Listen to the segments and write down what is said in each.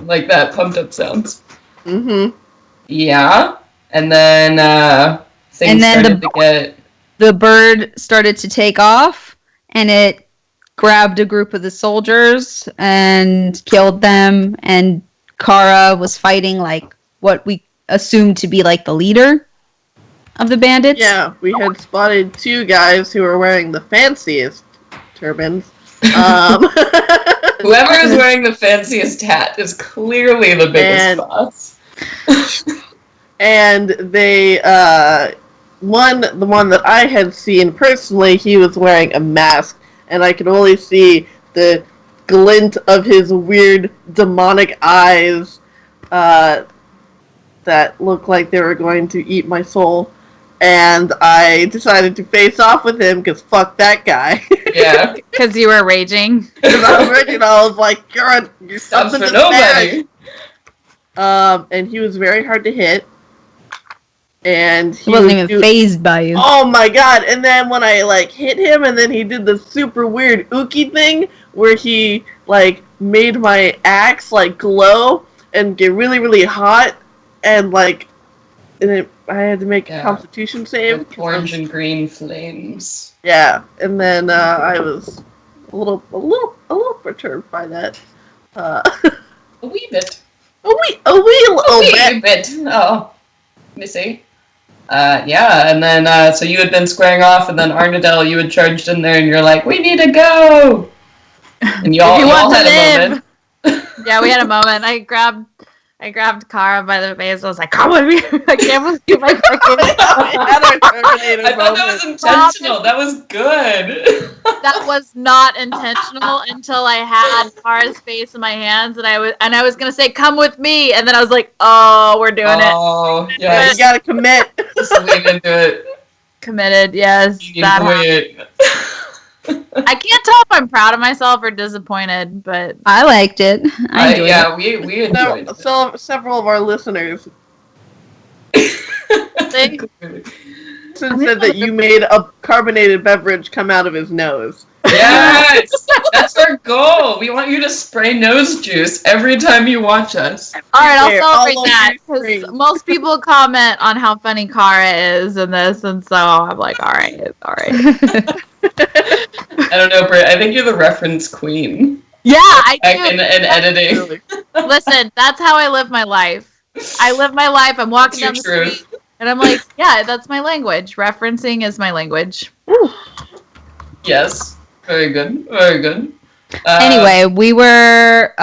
Like that pumped up sounds. Mm-hmm. Yeah. And then things started to get... The bird started to take off, and it grabbed a group of the soldiers and killed them, and Kara was fighting like what we assumed to be like the leader of the bandits. Yeah, we had spotted two guys who were wearing the fanciest turbans. Whoever is wearing the fanciest hat is clearly the biggest boss. And they, the one that I had seen personally, he was wearing a mask, and I could only see the glint of his weird demonic eyes that looked like they were going to eat my soul. And I decided to face off with him because fuck that guy. Yeah. Because you were raging. Because I was raging. I was like, you're something to nobody. And he was very hard to hit. And he wasn't even phased by you. Oh my god! And then when I like hit him, and then he did the super weird Uki thing where he like made my axe like glow and get really really hot, and like, I had to make a Constitution save. With orange and green flames. Yeah, and then I was a little perturbed by that. A wee bit. A wee little bit. Oh, Missy. Yeah, and then, so you had been squaring off, and then Arnadel, you had charged in there, and you're like, we need to go! And y'all had a moment. Yeah, we had a moment. I grabbed Kara by the face. I was like, come with me! I can't believe I freaking... I thought that was intentional. That was good. That was not intentional until I had Kara's face in my hands, and I was gonna say, come with me, and then I was like, oh, we're doing it. Oh, yeah. You gotta commit. Just lean into it. Committed, yes. I can't tell if I'm proud of myself or disappointed, but I liked it. I enjoyed it. We enjoyed it. Several of our listeners said that you made a carbonated beverage come out of his nose. Yes! That's our goal. We want you to spray nose juice every time you watch us. Alright, I'll celebrate that, because most people comment on how funny Kara is in this, and so I'm like, alright. I don't know, Britt. I think you're the reference queen. Yeah, I do. In editing. Listen, that's how I live my life. I live my life. I'm walking down the street, and I'm like, yeah, that's my language. Referencing is my language. Yes. Very good. Very good. Anyway, we were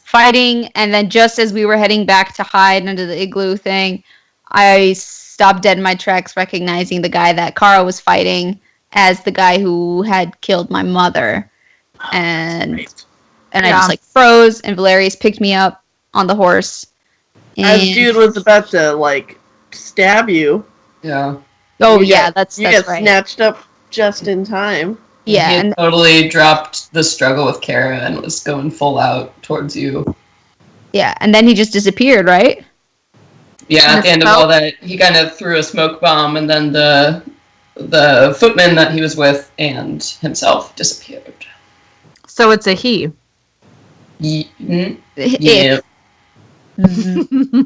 fighting, and then just as we were heading back to hide under the igloo thing, I stopped dead in my tracks, recognizing the guy that Kara was fighting as the guy who had killed my mother. And I just like froze, and Valerius picked me up on the horse. As dude was about to like stab you. Yeah. Oh yeah, that's you right. Get snatched up just in time. Yeah, he had totally dropped the struggle with Kara and was going full out towards you. Yeah, and then he just disappeared, right? Yeah, at the end of all that, he kind of threw a smoke bomb, and then the footman that he was with and himself disappeared. So it's a he. Yeah.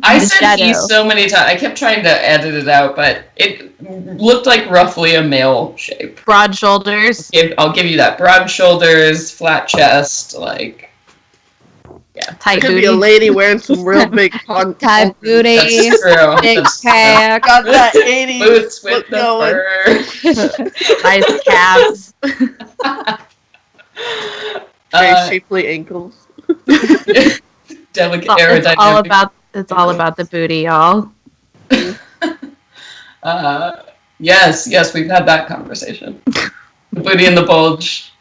I said he so many times. I kept trying to edit it out, but it looked like roughly a male shape. Broad shoulders. I'll give you that. Broad shoulders, flat chest, like... Yeah. Tight booty. Could be a lady wearing some real big tight booty. That's true. Big pack. Got that 80s boots with the fur. Nice calves. Very shapely ankles. Delicate aerodynamic. It's all about the booty, y'all. Yes, we've had that conversation. The booty and the bulge.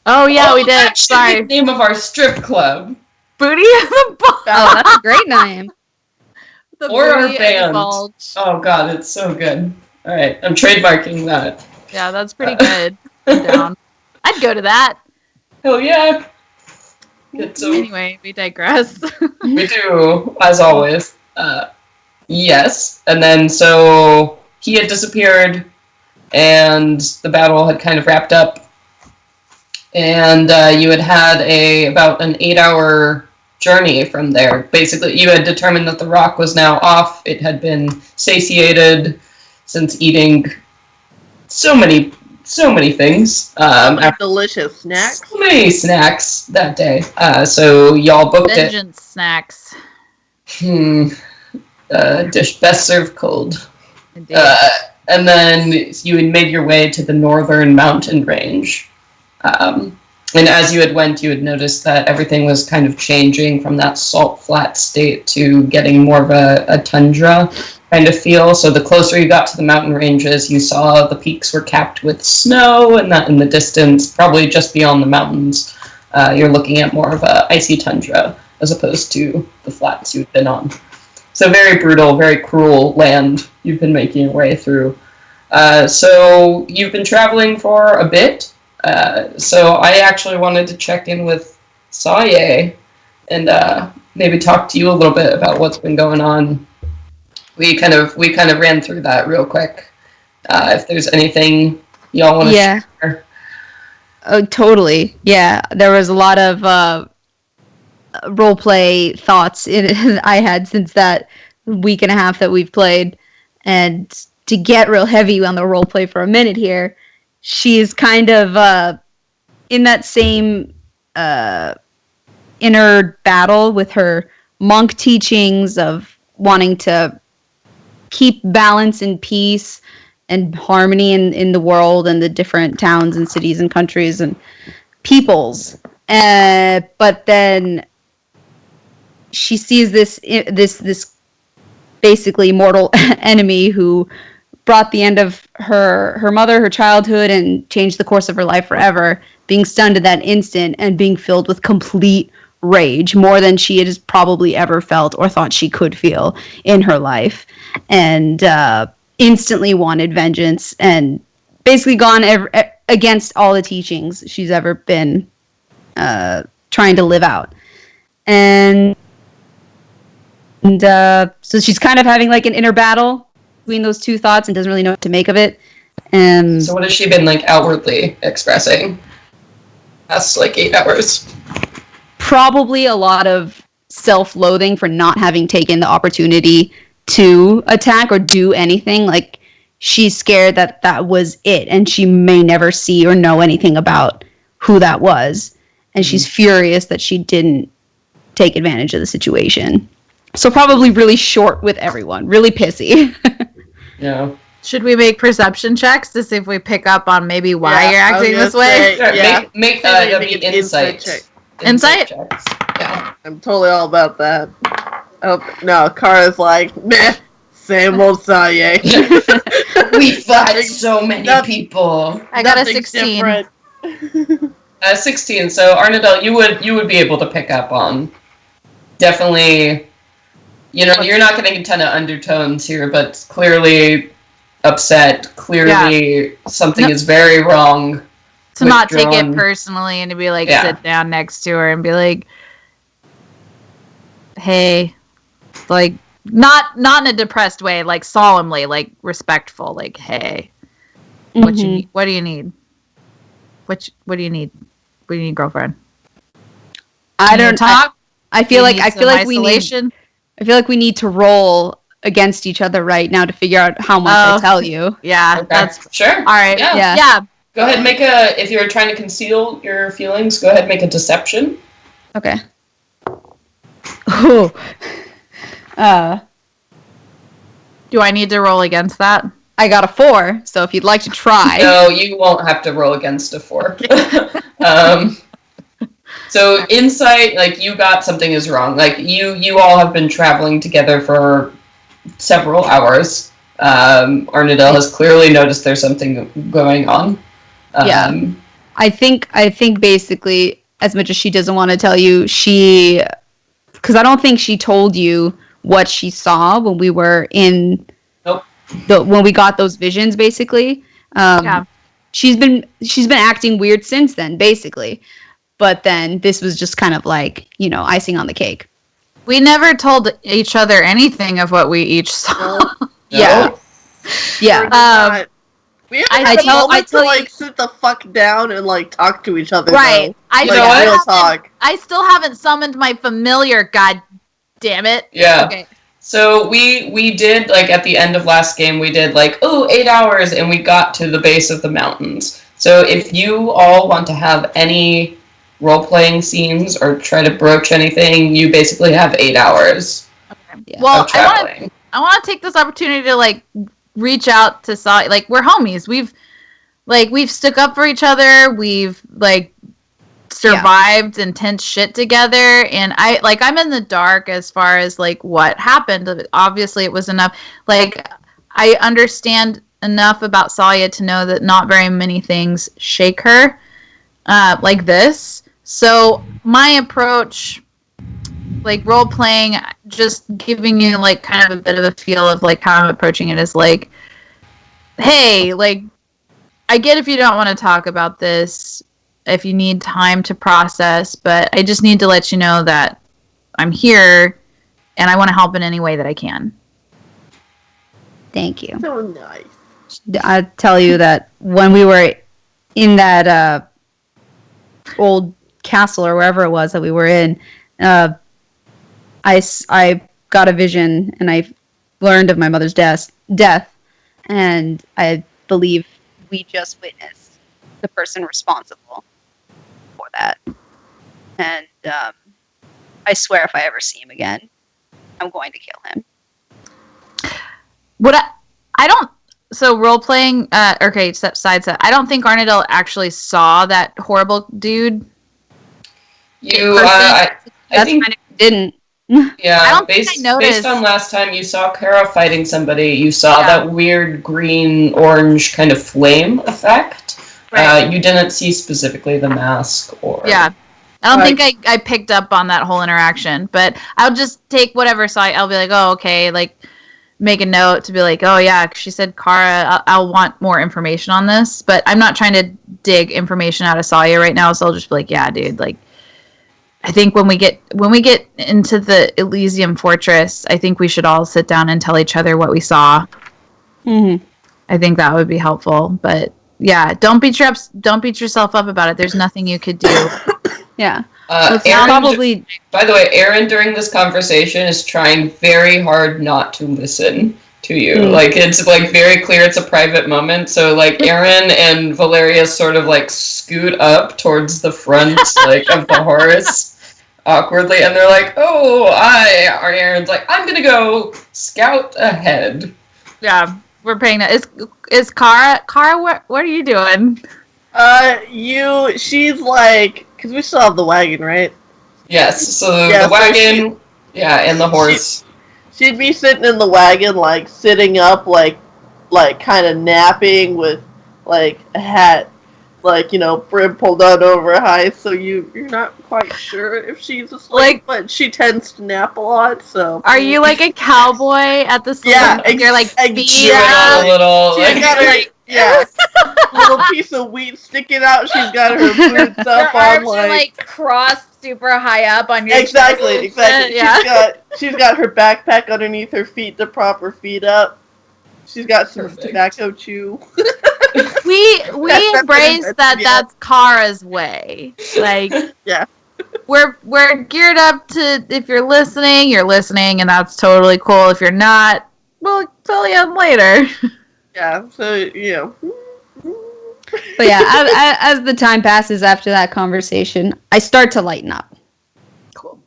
Oh yeah, we did. Sorry. The name of our strip club. Booty and the bulge. Oh, that's a great name. Or our band. Oh god, it's so good. All right, I'm trademarking that. Yeah, that's pretty good. I'm down. I'd go to that. Hell yeah. Anyway, we digress. We do, as always. Yes, and then so he had disappeared, and the battle had kind of wrapped up, and you had about an 8-hour journey from there. Basically, you had determined that the rock was now off. It had been satiated since eating so many things. Delicious snacks. So many snacks that day. So y'all booked Vengeance snacks. Dish best served cold. Indeed. And then you had made your way to the northern mountain range. And as you had went, you had noticed that everything was kind of changing from that salt flat state to getting more of a tundra kind of feel. So the closer you got to the mountain ranges, you saw the peaks were capped with snow, and that in the distance, probably just beyond the mountains, you're looking at more of a icy tundra as opposed to the flats you'd been on. So very brutal, very cruel land you've been making your way through. So you've been traveling for a bit. So I actually wanted to check in with Saye and maybe talk to you a little bit about what's been going on. We kind of ran through that real quick. If there's anything y'all want to share. Oh, totally. Yeah, there was a lot of roleplay thoughts I had since that week and a half that we've played. And to get real heavy on the roleplay for a minute here, she's kind of in that same inner battle with her monk teachings of wanting to keep balance and peace and harmony in the world and the different towns and cities and countries and peoples. But then she sees this basically mortal enemy who brought the end of her mother, her childhood, and changed the course of her life forever, being stunned at that instant and being filled with complete rage, more than she has probably ever felt or thought she could feel in her life, and instantly wanted vengeance and basically gone against all the teachings she's ever been trying to live out. And so she's kind of having like an inner battle between those two thoughts and doesn't really know what to make of it. And so what has she been like outwardly expressing past like 8 hours? Probably a lot of self-loathing for not having taken the opportunity to attack or do anything. Like, she's scared that was it, and she may never see or know anything about who that was. And she's furious that she didn't take advantage of the situation. So probably really short with everyone, really pissy. Yeah. Should we make perception checks to see if we pick up on maybe why you're acting this way? Sure, make that'll be insight. Check. Insight? Checks. Yeah. I'm totally all about that. Oh, no, Kara's like, meh, same old Saye. We fought so many people. I got a Nothing's 16. different. 16. So Arnadel, you would be able to pick up on definitely. You know, you're not getting a ton of undertones here, but clearly upset. Clearly something is very wrong. To not take it personally and to be like, sit down next to her and be like, hey, like, not in a depressed way, like solemnly, like respectful, like, hey, what do you need? What do you need? What do you need? What do you need, girlfriend? I don't talk. I feel like isolation? I feel like we need to roll against each other right now to figure out how much I tell you. Yeah, okay. that's sure. All right. Yeah. Go ahead, if you're trying to conceal your feelings, go ahead and make a deception. Okay. Ooh. Do I need to roll against that? I got a 4, so if you'd like to try. No, you won't have to roll against a 4. So insight, like, you got something is wrong. Like, you all have been traveling together for several hours. Arnadel has clearly noticed there's something going on. I think basically, as much as she doesn't want to tell you, because I don't think she told you what she saw when we were in. Nope. When we got those visions, basically. She's been acting weird since then, basically. But then this was just kind of like, icing on the cake. We never told each other anything of what we each saw. No. Yeah. We haven't had a moment to like sit the fuck down and like talk to each other. Right. Though. Real talk. I still haven't summoned my familiar. God damn it. Yeah. Okay. So we did, like, at the end of last game, we did, like, 8 hours, and we got to the base of the mountains. So if you all want to have any role-playing scenes or try to broach anything, you basically have 8 hours. Okay. Yeah. Well, I want to take this opportunity to, like, reach out to Sally. Like, we're homies. We've stuck up for each other. We've, like, survived intense shit together, and I'm in the dark as far as like what happened. Obviously it was enough, like I understand enough about Salia to know that not very many things shake her like this. So my approach, like role playing, just giving you like kind of a bit of a feel of like how I'm approaching it, is like, hey, like I get if you don't want to talk about this, if you need time to process, but I just need to let you know that I'm here and I want to help in any way that I can. Thank you. So nice. I tell you that when we were in that old castle or wherever it was that we were in, I got a vision and I learned of my mother's death, and I believe we just witnessed the person responsible for that. And I swear if I ever see him again, I'm going to kill him. So role-playing, okay, side set. I don't think Arnadell actually saw that horrible dude. I think kind of didn't. Yeah, I don't think I noticed. Based on last time you saw Kara fighting somebody, you saw that weird green-orange kind of flame effect. Right. You didn't see specifically the mask or... Yeah. I don't think I picked up on that whole interaction, but I'll just take whatever side. I'll be like, oh, okay, like, make a note to be like, oh, yeah, she said Kara, I'll want more information on this, but I'm not trying to dig information out of Salia right now, so I'll just be like, yeah, dude, like, I think when we get into the Elysium Fortress, I think we should all sit down and tell each other what we saw. Mm-hmm. I think that would be helpful, but yeah, don't beat yourself up about it. There's nothing you could do. Yeah. Aaron, probably. By the way, Aaron during this conversation is trying very hard not to listen to you. Mm. Like, it's like very clear it's a private moment. So like Aaron and Valeria sort of like scoot up towards the front like of the horse awkwardly, and they're like, "Oh, Aaron's like, I'm gonna go scout ahead." Yeah, we're paying that. Is Kara? What are you doing? She's like, because we still have the wagon, right? Yes. So the wagon, and the horse. She'd be sitting in the wagon, like, sitting up, like kind of napping with, like, a hat, like, you know, brim pulled out over high, so you're not quite sure if she's asleep, like, but she tends to nap a lot, so... Are you like a cowboy at the saloon? Yeah, you're like, chewing on a little... She's got her, little piece of wheat sticking out, she's got her boots up her arms are, like, crossed super high up on your Exactly. Yeah. She's got her backpack underneath her feet to prop her feet up. She's got some tobacco chew. We embrace that. That's Kara's way. Like, yeah, we're geared up to. If you're listening, and that's totally cool. If you're not, we'll fill you in later. Yeah. So you know. But yeah, as the time passes after that conversation, I start to lighten up. Cool.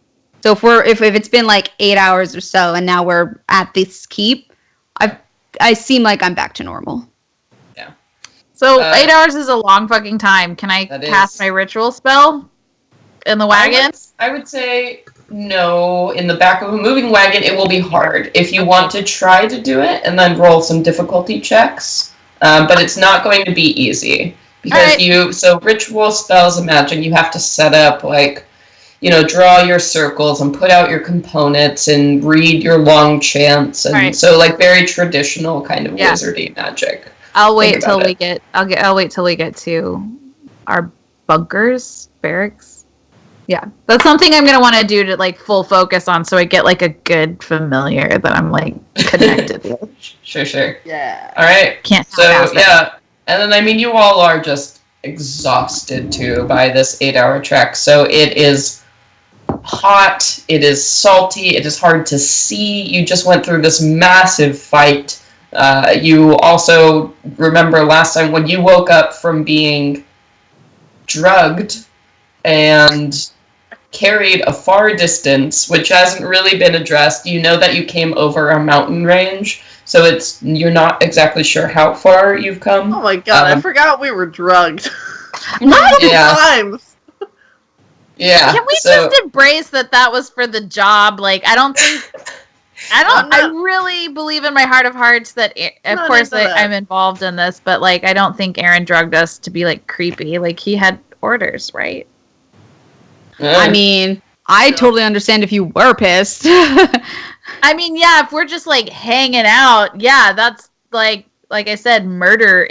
So if it's been like 8 hours or so, and now we're at this keep, I seem like I'm back to normal. Yeah. So 8 hours is a long fucking time. Can I cast my ritual spell in the wagon? I would say no. In the back of a moving wagon, it will be hard. If you want to try to do it and then roll some difficulty checks. But it's not going to be easy because so ritual spells, imagine you have to set up like, you know, draw your circles and put out your components and read your long chants. And so like very traditional kind of wizardy magic. I'll wait till we get to our bunkers, barracks. Yeah, that's something I'm going to want to do to like full focus on so I get like a good familiar that I'm like connected with. Sure. Yeah. All right. Can't. So And then, I mean, you all are just exhausted, too, by this 8-hour trek. So it is hot, it is salty, it is hard to see. You just went through this massive fight. You also remember last time when you woke up from being drugged and carried a far distance, which hasn't really been addressed. You know that you came over a mountain range, so you're not exactly sure how far you've come. Oh my god, I forgot we were drugged. Multiple times. Yeah. Can we just embrace that was for the job? Like, I really believe in my heart of hearts that, of course, I'm involved in this, but, like, I don't think Aaron drugged us to be, like, creepy. Like, he had orders, right? I mean, I totally understand if you were pissed. I mean, yeah, if we're just, like, hanging out, yeah, that's, like I said, murder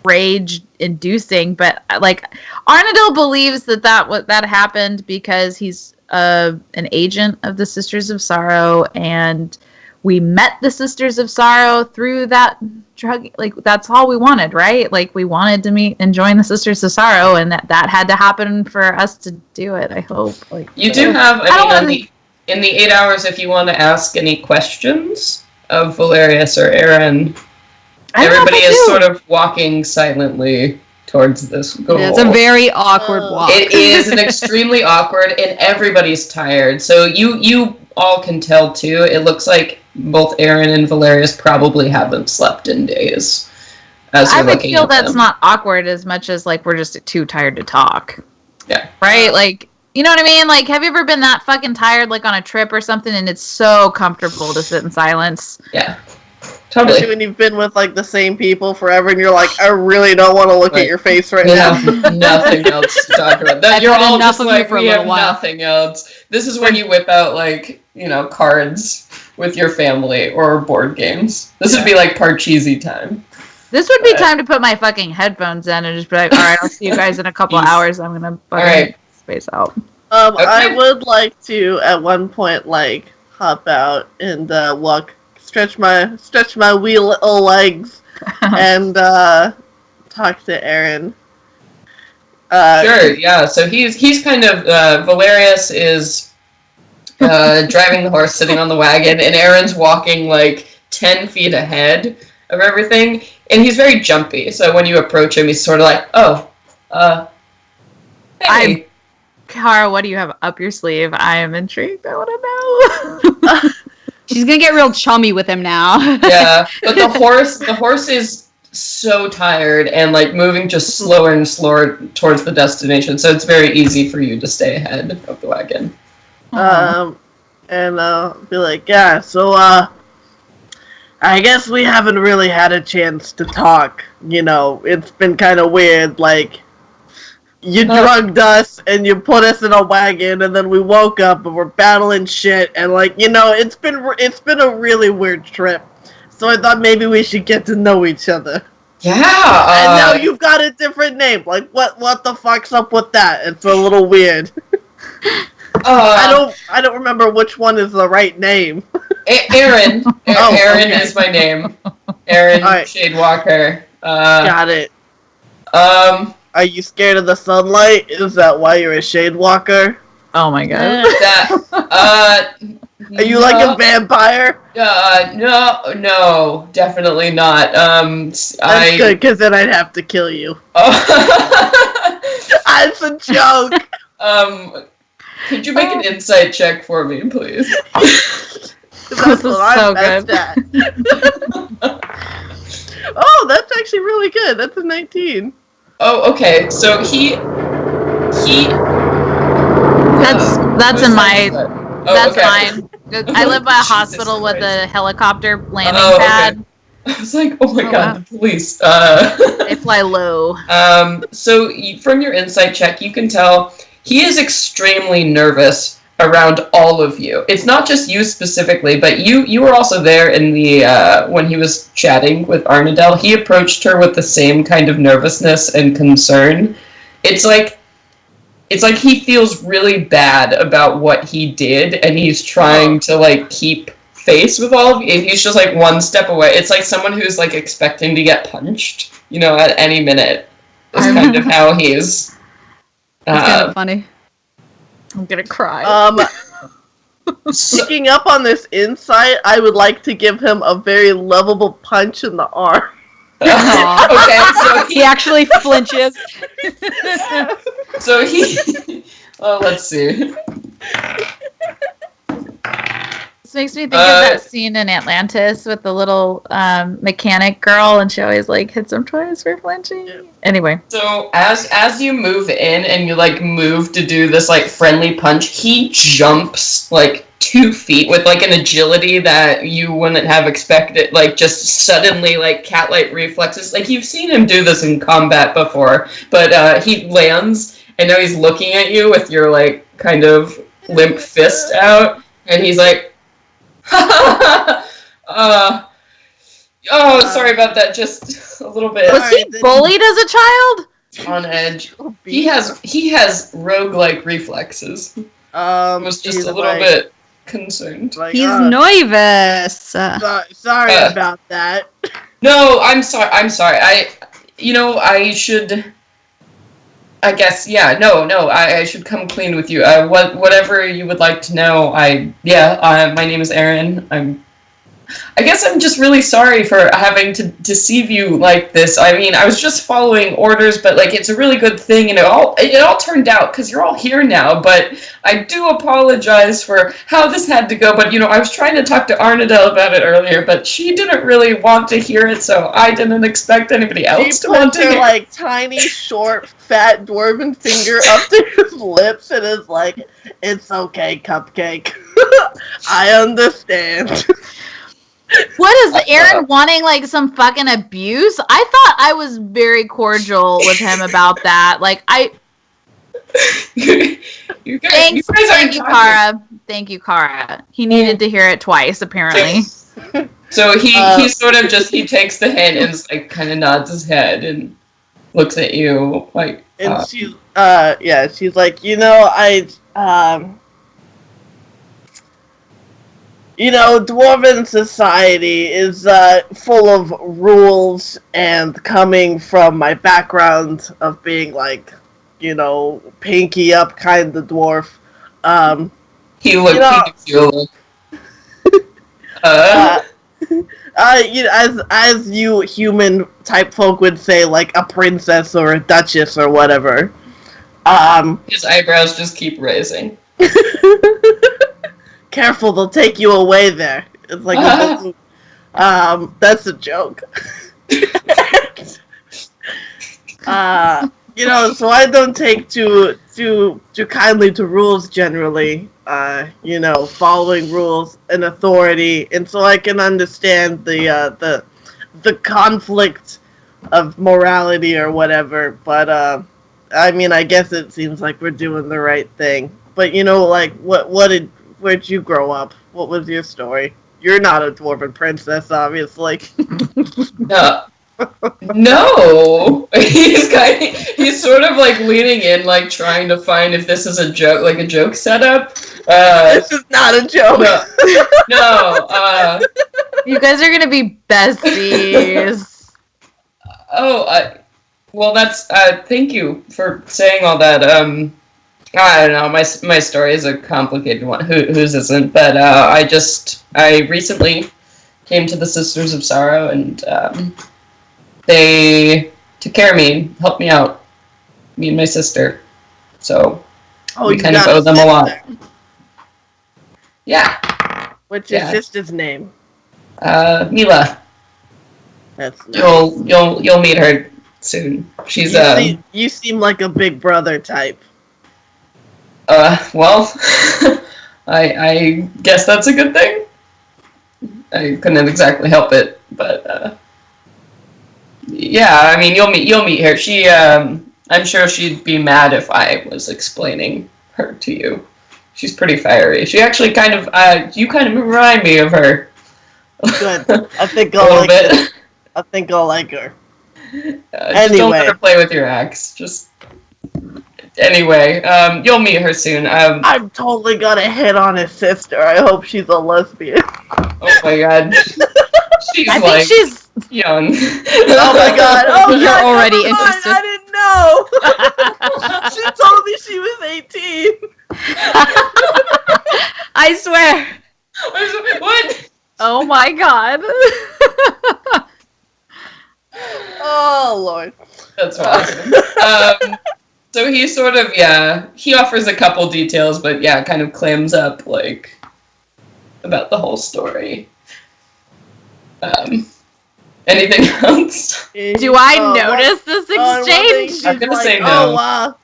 rage inducing, but, like, Arnadil believes that happened because he's an agent of the Sisters of Sorrow, and we met the Sisters of Sorrow through that drug. Like, that's all we wanted, right? Like, we wanted to meet and join the Sisters of Sorrow, and that had to happen for us to do it, I hope. Like, you do have, in the 8 hours, if you want to ask any questions of Valerius or Aaron, everybody is sort of walking silently towards this goal. Yeah, it's a very awkward walk. It is an extremely awkward, and everybody's tired. So you all can tell, too. It looks like both Aaron and Valerius probably haven't slept in days. I would feel that's not awkward as much as, like, we're just too tired to talk. Yeah. Right? Like, you know what I mean? Like, have you ever been that fucking tired, like, on a trip or something, and it's so comfortable to sit in silence? Yeah. Totally. Especially when you've been with, like, the same people forever, and you're like, I really don't want to look at your face right now. Nothing else to talk about. You're all just like, we have nothing else. This is when you whip out, like, cards with your family or board games. This would be like Parcheesi time. This would be time to put my fucking headphones in and just be like, all right, I'll see you guys in a couple hours. I'm going to fucking space out. Okay. I would like to, at one point, like, hop out and walk, stretch my wee little legs, and talk to Aaron. Sure, yeah. So he's kind of, Valerius is driving the horse, sitting on the wagon, and Aaron's walking, like, 10 feet ahead of everything, and he's very jumpy. So when you approach him, he's sort of like, hey. Kara, what do you have up your sleeve? I am intrigued. I want to know. She's gonna get real chummy with him now. Yeah, but the horse is so tired and, like, moving just slower and slower towards the destination, so it's very easy for you to stay ahead of the wagon. And I'll be like, yeah, so, I guess we haven't really had a chance to talk. It's been kind of weird, like, you drugged us, and you put us in a wagon, and then we woke up, and we're battling shit, and, like, it's been a really weird trip. So I thought maybe we should get to know each other. Yeah. And now you've got a different name. Like, what the fuck's up with that? It's a little weird. I don't remember which one is the right name. Aaron. Aaron is my name. Aaron Shadewalker. Got it. Are you scared of the sunlight? Is that why you're a Shadewalker? Oh my god. Are you like a vampire? No, definitely not. That's good, because then I'd have to kill you. Oh. It's a joke. Could you make an insight check for me, please? That's what I'm best at. Oh, that's actually really good. That's a 19. Oh, okay. So he. That's in my. That's okay. mine. I live by a hospital with a helicopter landing pad. I was like, oh my god, the police. They fly low. So from your insight check, you can tell he is extremely nervous around all of you. It's not just you specifically, but you were also there in the when he was chatting with Arnadel. He approached her with the same kind of nervousness and concern. It's like he feels really bad about what he did, and he's trying to, like, keep face with all of you. He's just, like, one step away. It's like someone who's, like, expecting to get punched. at any minute. Is kind of how he's. It's kind of funny. I'm gonna cry. Picking up on this insight, I would like to give him a very lovable punch in the arm. Okay, so He actually flinches. So he. Well, let's see. This makes me think of that scene in Atlantis with the little mechanic girl, and she always like hits him twice for flinching. Yeah. Anyway. So as you move in and you like move to do this like friendly punch, he jumps like 2 feet with like an agility that you wouldn't have expected. Like just suddenly like cat-like reflexes. Like you've seen him do this in combat before, but he lands and now he's looking at you with your like kind of limp fist out, and he's like. Sorry about that. Just a little bit. Was he bullied as a child? On edge. He has roguelike reflexes. I was just a little bit concerned. Like, he's nervous. Sorry about that. No, I'm sorry. I should. I guess, yeah, no, I should come clean with you. Whatever you would like to know, my name is Aaron. I guess I'm just really sorry for having to deceive you like this. I mean, I was just following orders, but like it's a really good thing, and it all turned out because you're all here now. But I do apologize for how this had to go. But I was trying to talk to Arnadel about it earlier, but she didn't really want to hear it, so I didn't expect anybody else to want to hear. She puts her like tiny, short, fat dwarven finger up to his lips and is like, "It's okay, Cupcake. I understand." What is Aaron wanting, like, some fucking abuse? I thought I was very cordial with him about that. Like, you guys thank you, Kara. Thank you, Kara. He needed to hear it twice, apparently. So he sort of just, he takes the hand and like kind of nods his head and looks at you like. And she's like, Dwarven society is full of rules, and coming from my background of being like, pinky up kind of dwarf. He gives you a look. As you human type folk would say, like a princess or a duchess or whatever. His eyebrows just keep raising. Careful, they'll take you away there. It's like that's a joke. So I don't take too kindly to rules generally. Following rules and authority, and so I can understand the conflict of morality or whatever. But I guess it seems like we're doing the right thing. But where'd you grow up? What was your story? You're not a dwarven princess, obviously. No. He's sort of like leaning in, like trying to find if this is a joke, like a joke setup. This is not a joke. No. You guys are gonna be besties. Well, that's. Thank you for saying all that. I don't know. My story is a complicated one. Whose isn't? But I recently came to the Sisters of Sorrow, and they took care of me, helped me out, me and my sister. So we kind of owe them a lot. There. Yeah. What's your sister's name? Mila. That's nice. You'll meet her soon. She's you seem like a big brother type. Well, I guess that's a good thing. I couldn't exactly help it, but yeah, I mean, you'll meet her. She, I'm sure she'd be mad if I was explaining her to you. She's pretty fiery. She actually you kind of remind me of her. Good. I think I'll like her. I think I'll like her. Anyway. Don't let her play with your axe. Anyway, you'll meet her soon. I'm totally gonna hit on his sister. I hope she's a lesbian. Oh my god. she's I like think she's young. Oh my god. Oh You're god, already never mind, interested. I didn't know. She told me she was 18. I swear. What? oh my god. Oh lord. That's awesome. So he sort of, he offers a couple details, but kind of clams up, like, about the whole story. Anything else? Do I notice this exchange? I'm gonna say no.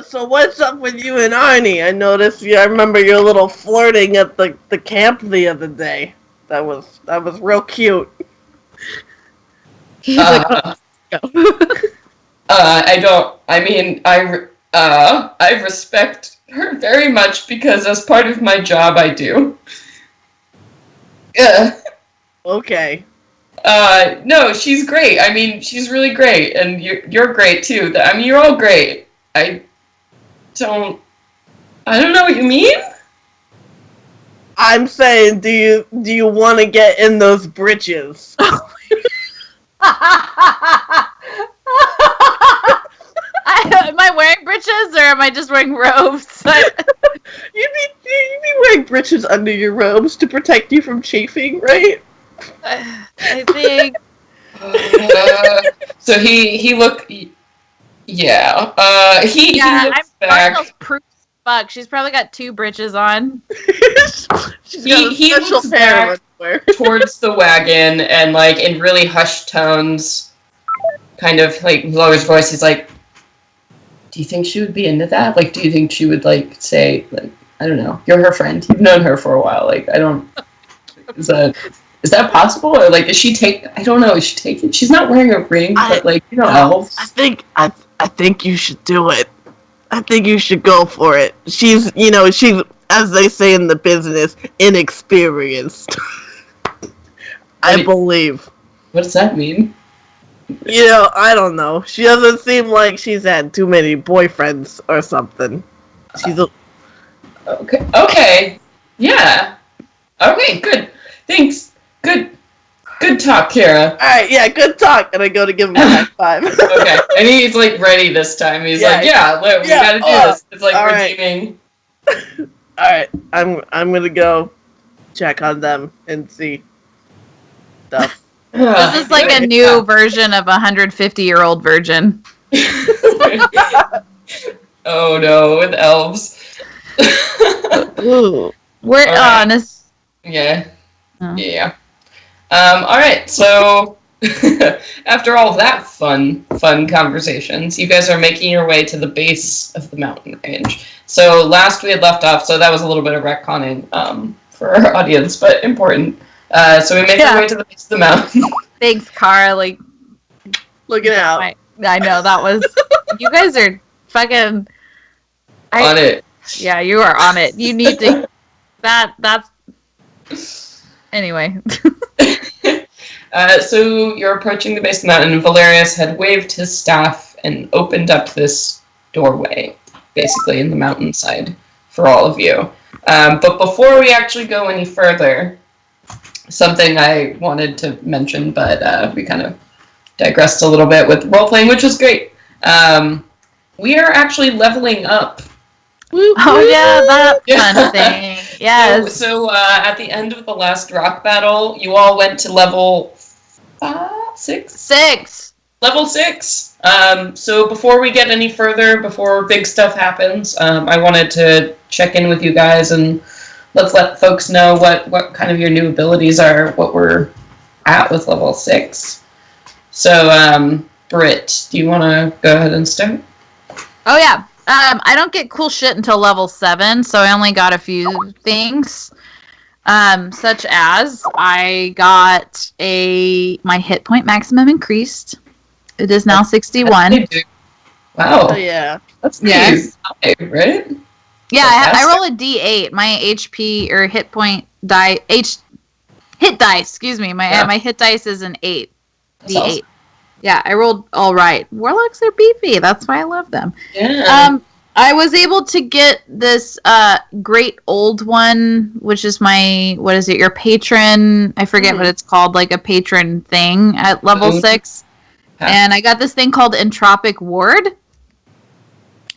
So what's up with you and Arnie? I noticed I remember your little flirting at the camp the other day. That was real cute. He's like, I respect her very much because as part of my job I do. Yeah. Okay. No, she's great. I mean, she's really great, and you're great too. I mean, you're all great. I don't know what you mean? I'm saying, do you want to get in those britches? Am I wearing breeches or am I just wearing robes? You'd be wearing breeches under your robes to protect you from chafing, right? I think. So he look. Yeah. He looks I'm back. Cardinal's proof as fuck. She's probably got 2 breeches on. She's got a He special looks pair back underwear. towards the wagon and like in really hushed tones, kind of like lowers voice. He's like, "Do you think she would be into that? Like, do you think she would like say like I don't know? You're her friend. You've known her for a while. Like, I don't. Is that possible? Or like, is she take? I don't know. Is she taking? She's not wearing a ring, but like elves. I think you should do it. I think you should go for it. She's as they say in the business, inexperienced. I believe. What does that mean? I don't know. She doesn't seem like she's had too many boyfriends or something. She's Okay. Yeah. Okay, good. Thanks. Good talk, Kara. Alright, yeah, good talk. And I go to give him a high five. Okay. And he's like ready this time. He's like, we gotta do this. It's like redeeming. Alright, I'm gonna go check on them and see stuff. This is like a new version of 150-year-old virgin. Oh no, with elves. Ooh. We're honest. Yeah. Oh. Yeah. Alright, so after all that fun conversations, you guys are making your way to the base of the mountain range. So last we had left off, so that was a little bit of retconning for our audience, but important. So we make our way to the base of the mountain. Thanks, Cara. Like, Looking out. I know that was. You guys are fucking On it. Yeah, you are on it. You need to. That's. Anyway. So you're approaching the base of the mountain, and Valerius had waved his staff and opened up this doorway, basically in the mountainside, for all of you. But before we actually go any further, something I wanted to mention, but we kind of digressed a little bit with role-playing, which is great. We are actually leveling up. Oh yeah, that fun thing. Yes. So at the end of the last rock battle, you all went to level 6? 6. Level 6. So before we get any further, before big stuff happens, I wanted to check in with you guys and let's let folks know what kind of your new abilities are, what we're at with level 6. So, Britt, do you want to go ahead and start? Oh yeah. I don't get cool shit until level 7, so I only got a few things. Such as I got my hit point maximum increased. It is now 61. Wow. Oh, yeah. That's nice. High, right? Yeah, I roll a D8. My HP or hit point die hit dice, excuse me. My hit dice is an 8. That's D8. awesome. Yeah, I rolled all right. Warlocks are beefy. That's why I love them. Yeah. I was able to get this great old one, which is my, what is it, your patron, I forget what it's called, like a patron thing at level 6. And I got this thing called Entropic Ward.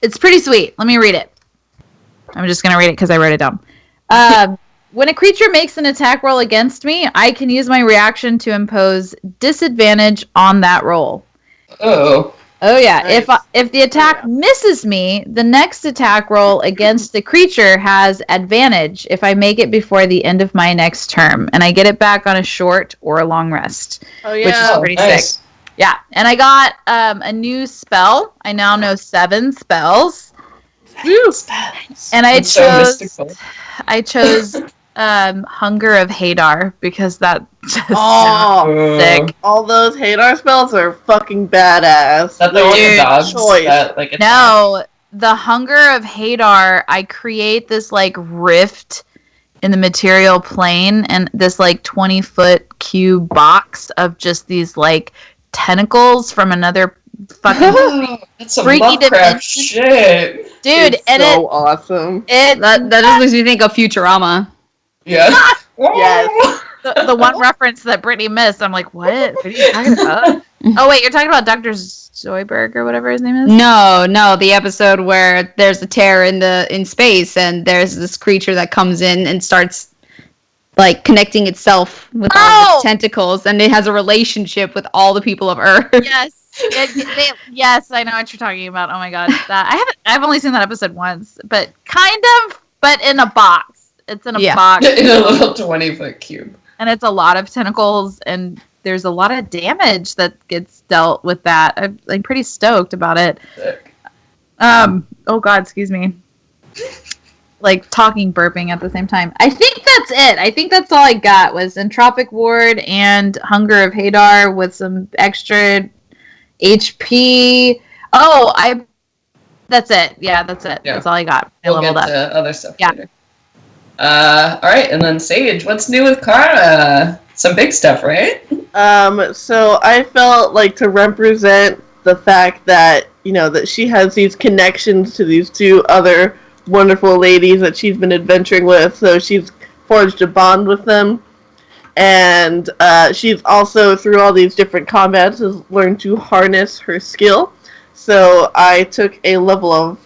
It's pretty sweet. Let me read it. I'm just going to read it because I wrote it down. When a creature makes an attack roll against me, I can use my reaction to impose disadvantage on that roll. Oh. Oh, yeah. Nice. If the attack misses me, the next attack roll against the creature has advantage if I make it before the end of my next turn. And I get it back on a short or a long rest. Oh, Which is yeah. pretty Nice. sick. Yeah. And I got a new spell. I now know 7 spells. And I It's so chose... mystical. I chose Hunger of Hadar because that just Oh, sick. all those Hadar spells are fucking badass. Is that the one with Weird dogs choice. that, like, attack? No, the Hunger of Hadar, I create this like rift in the material plane and this like 20-foot cube box of just these like tentacles from another fucking That's some freaky Lovecraft dimension. shit. dude, It's and so awesome. That just makes me think of Futurama. Yeah. Yes. the one reference that Brittany missed. I'm like, what? What are you talking about? Oh wait, you're talking about Dr. Zoidberg or whatever his name is? No, the episode where there's a tear in space and there's this creature that comes in and starts like connecting itself with all the tentacles, and it has a relationship with all the people of Earth. Yes. Yes, I know what you're talking about. Oh my god, I've only seen that episode once, but kind of, but in a box. It's in a box, In a little 20-foot cube. and it's a lot of tentacles, and there's a lot of damage that gets dealt with that. I'm pretty stoked about it. Sick. Oh god, excuse me. Like talking, burping at the same time. I think that's it. I think that's all I got was Entropic Ward and Hunger of Hadar with some extra HP. That's it. Yeah, that's it. Yeah. That's all I got. I We'll get leveled up. to other stuff Yeah. later. Alright, and then Sage, what's new with Kara? Some big stuff, right? So I felt like to represent the fact that, that she has these connections to these 2 other wonderful ladies that she's been adventuring with, so she's forged a bond with them. And she's also, through all these different combats, has learned to harness her skill. So I took a level of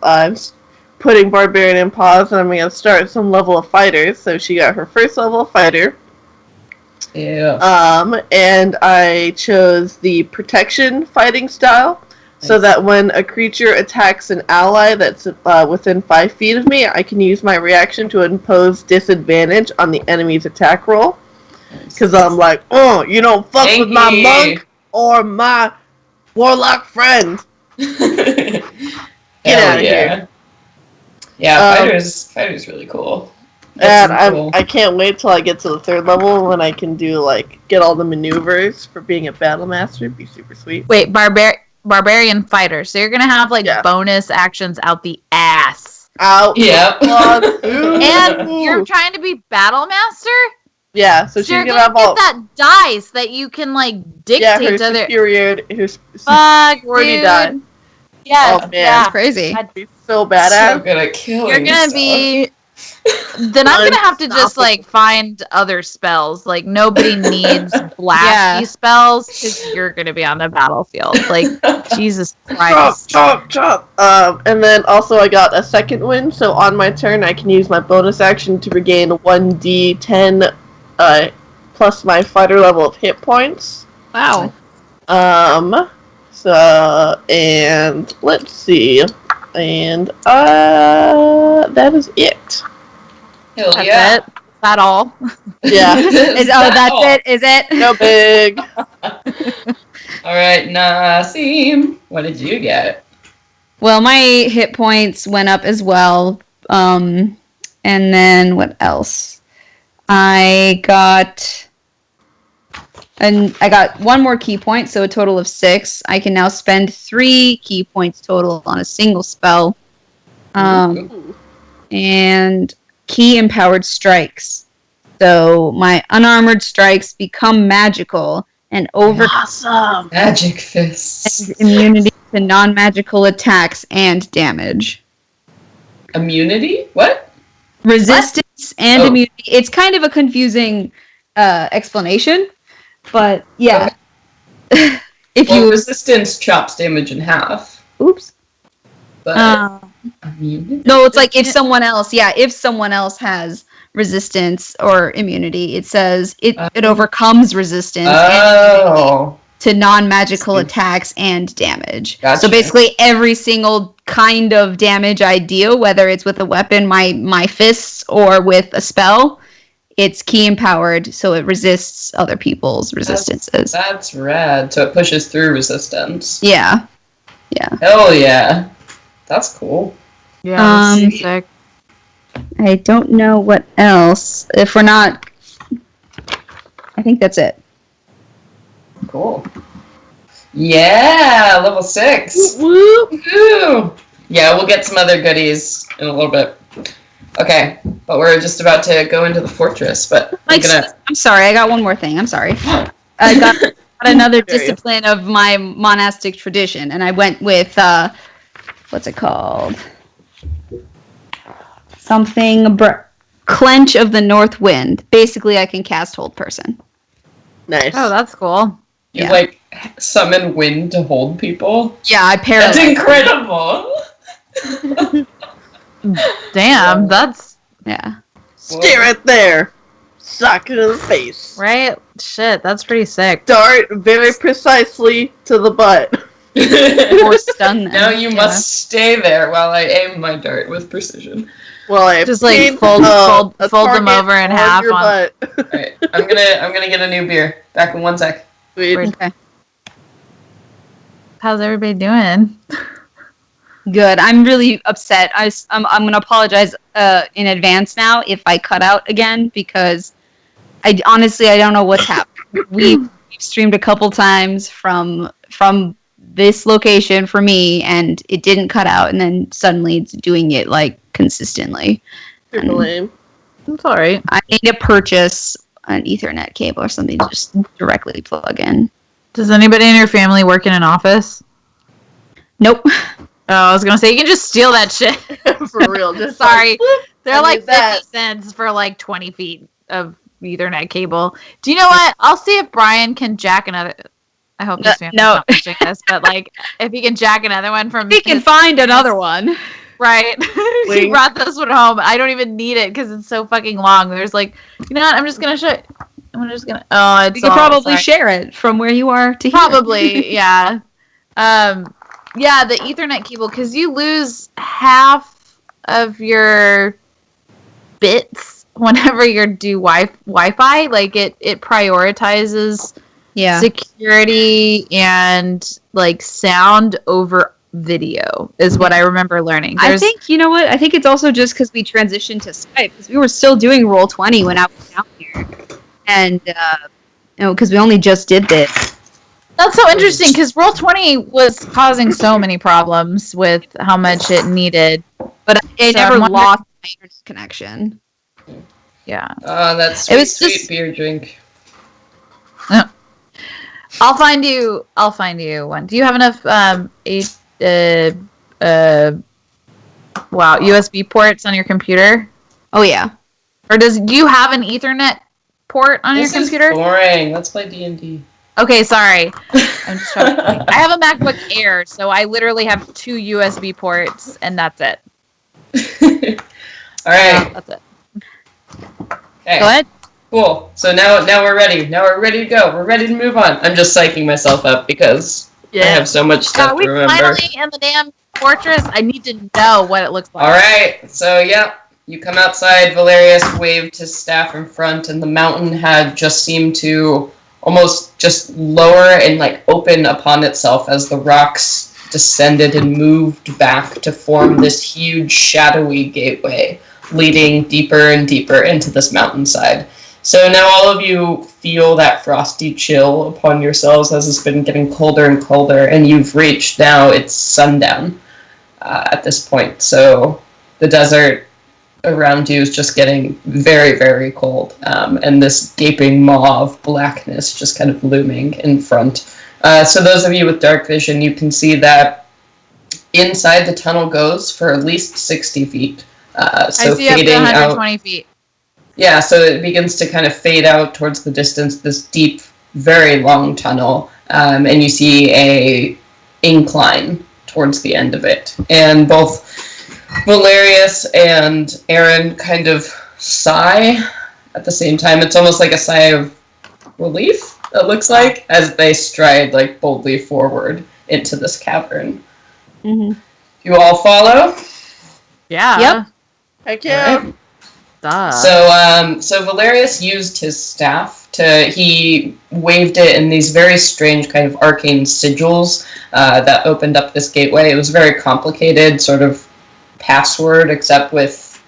putting Barbarian in pause, and I'm going to start some level of fighters. So she got her first level of fighter. Yeah. And I chose the protection fighting style, so that when a creature attacks an ally that's within 5 feet of me, I can use my reaction to impose disadvantage on the enemy's attack roll. Because I'm like, you don't fuck with my monk or my warlock friend. Get outta here. Yeah, fighter's really cool. And That's cool. I can't wait till I get to the 3rd level when I can do, get all the maneuvers for being a battle master. It'd be super sweet. Wait, Barbarian Fighter. So you're gonna have bonus actions out the ass. Out. Yep. And you're trying to be Battle Master? Yeah, so So she's you're gonna gonna have get all that dice that you can dictate her to other. Fuck, Dude. die. Yes, Oh, man. That's crazy. That'd be so So badass. good at killing You're gonna stuff. be. Then I'm gonna have to just find other spells. Nobody needs blasty spells because you're gonna be on the battlefield. Jesus Christ. Chop. And then also I got a second win, so on my turn I can use my bonus action to regain 1d10 plus my fighter level of hit points. Wow. So, and let's see. And that is it. Hell That's yeah. it. Is that all? Yeah. That's it? Is it? No big. Alright, Nasim, what did you get? Well, my hit points went up as well. And then what else? I got 1 more key point, so a total of 6. I can now spend 3 key points total on a single spell. And key empowered strikes. So my unarmored strikes become magical and overcome Awesome. Magic fists. immunity to non-magical attacks and damage. Immunity? What? Resistance and immunity. It's kind of a confusing explanation, but yeah. Okay. Resistance chops damage in half. Oops. But immunity? No, it's like if someone else has resistance or immunity, it says it overcomes resistance to non-magical attacks and damage. Gotcha. So basically every single kind of damage I deal, whether it's with a weapon, my fists, or with a spell, it's key empowered, so it resists other people's resistances. That's rad. So it pushes through resistance. Yeah. Hell yeah. That's cool. Yeah, that's sick. I don't know what else. If we're not... I think that's it. Cool. Yeah, level 6. Woo! Yeah, we'll get some other goodies in a little bit. Okay, but we're just about to go into the fortress, but I'm sorry, I got one more thing. I'm sorry. I got another discipline of my monastic tradition, and I went with, what's it called? Clench of the North Wind. Basically, I can cast Hold Person. Nice. Oh, that's cool. You like summon wind to hold people? Yeah, I paralyze. That's incredible! Damn, that's... Yeah. Stare it there. Sock it in the face. Right? Shit, that's pretty sick. Dart very precisely to the butt. Or stun them. Now you must stay there while I aim my dart with precision. Well, I just like fold them over in half your butt. Alright, I'm gonna get a new beer. Back in 1 sec. Sweet. Okay. How's everybody doing? Good. I'm really upset. I'm going to apologize in advance now if I cut out again, because I don't know what's happened. We've streamed a couple times from this location for me, and it didn't cut out, and then suddenly it's doing it like consistently. Super lame. It's alright. I need to purchase an Ethernet cable or something to just directly plug in. Does anybody in your family work in an office? Nope. Oh, I was gonna say, you can just steal that shit. For real. Just Sorry. They're like 50 that. cents for like 20 feet of Ethernet cable. Do you know what? I'll see if Brian can jack another... I hope this family's not watching this, but like, if he can jack another one from... He can find another one. Right. He brought this one home. I don't even need it because it's so fucking long. There's like, you know what? I'm just gonna show it. I'm just gonna... Oh, it's... You could probably share it from where you are to here. Probably, yeah. Yeah, the Ethernet cable, because you lose half of your bits whenever you do Wi-Fi. Like, it prioritizes security and, like, sound over video is what I remember learning. I think, you know what? I think it's also just because we transitioned to Skype, because we were still doing Roll20 when I was down here. And, because we only just did this. That's so interesting, because Roll20 was causing so many problems with how much it needed. But it never lost my internet connection. Yeah. Oh, that's sweet beer drink. I'll find you one. Do you have enough USB ports on your computer? Oh yeah. Or do you have an Ethernet port on your computer? This is boring. Let's play D&D. Okay, sorry. I'm just trying to think. I have a MacBook Air, so I literally have 2 USB ports, and that's it. All right. That's it. Okay. Go ahead. Cool. So now we're ready. Now we're ready to go. We're ready to move on. I'm just psyching myself up because I have so much stuff to remember. Are we finally in the damn fortress? I need to know what it looks like. All right. So, you come outside. Valerius waved his staff in front, and the mountain had just seemed to almost just lower and like open upon itself as the rocks descended and moved back to form this huge shadowy gateway leading deeper and deeper into this mountainside. So now all of you feel that frosty chill upon yourselves as it's been getting colder and colder, and you've reached now it's sundown at this point. So the desert around you is just getting very, very cold, and this gaping maw of blackness just kind of looming in front. So those of you with dark vision, you can see that inside the tunnel goes for at least 60 feet. So I see up to 120 feet. Yeah, so it begins to kind of fade out towards the distance, this deep, very long tunnel, and you see a incline towards the end of it. And both Valerius and Aaron kind of sigh at the same time. It's almost like a sigh of relief, it looks like, as they stride like boldly forward into this cavern. Mm-hmm. You all follow? Yeah. Yep. Heck yeah. Right. Duh. So Valerius used his staff he waved it in these very strange kind of arcane sigils that opened up this gateway. It was very complicated, sort of password, except with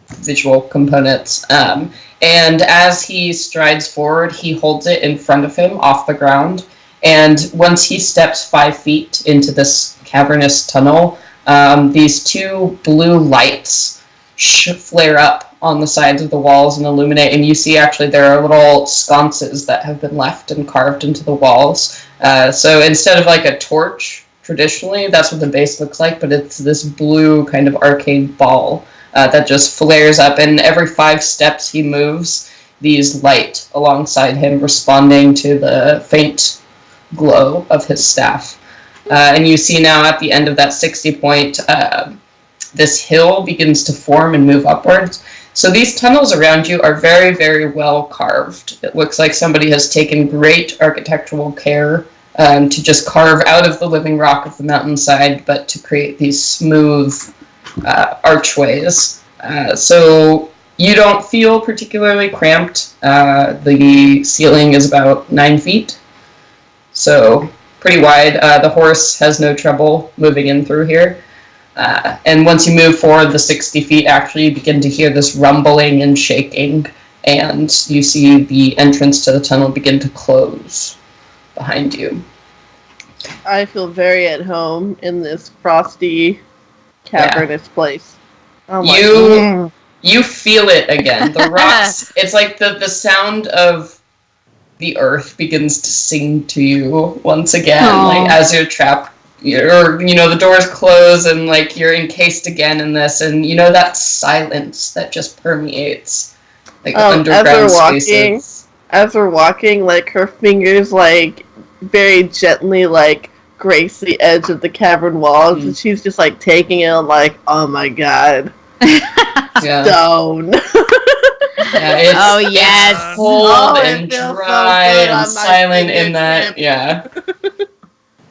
visual components. And as he strides forward, he holds it in front of him off the ground. And once he steps 5 feet into this cavernous tunnel, these two blue lights flare up on the sides of the walls and illuminate, and you see actually there are little sconces that have been left and carved into the walls. So instead of like a torch, traditionally, that's what the base looks like, but it's this blue kind of arcade ball that just flares up, and every 5 steps he moves, these light alongside him, responding to the faint glow of his staff. And you see now at the end of that 60 point, this hill begins to form and move upwards. So these tunnels around you are very, very well carved. It looks like somebody has taken great architectural care to just carve out of the living rock of the mountainside, but to create these smooth archways. So you don't feel particularly cramped. The ceiling is about 9 feet, so pretty wide. The horse has no trouble moving in through here. And once you move forward the 60 feet, actually you begin to hear this rumbling and shaking, and you see the entrance to the tunnel begin to close behind you. I feel very at home in this frosty, cavernous place. Oh my You feel it again. The rocks, it's like the sound of the earth begins to sing to you once again, like as you're trapped. Or, the doors close and, like, you're encased again in this, and, that silence that just permeates, like, underground spaces. As we're walking, like, her fingers, like, very gently, like, grace the edge of the cavern walls, and she's just, like, taking it, like, oh my god. Stone. Oh, yes. It's cold and dry and silent in that,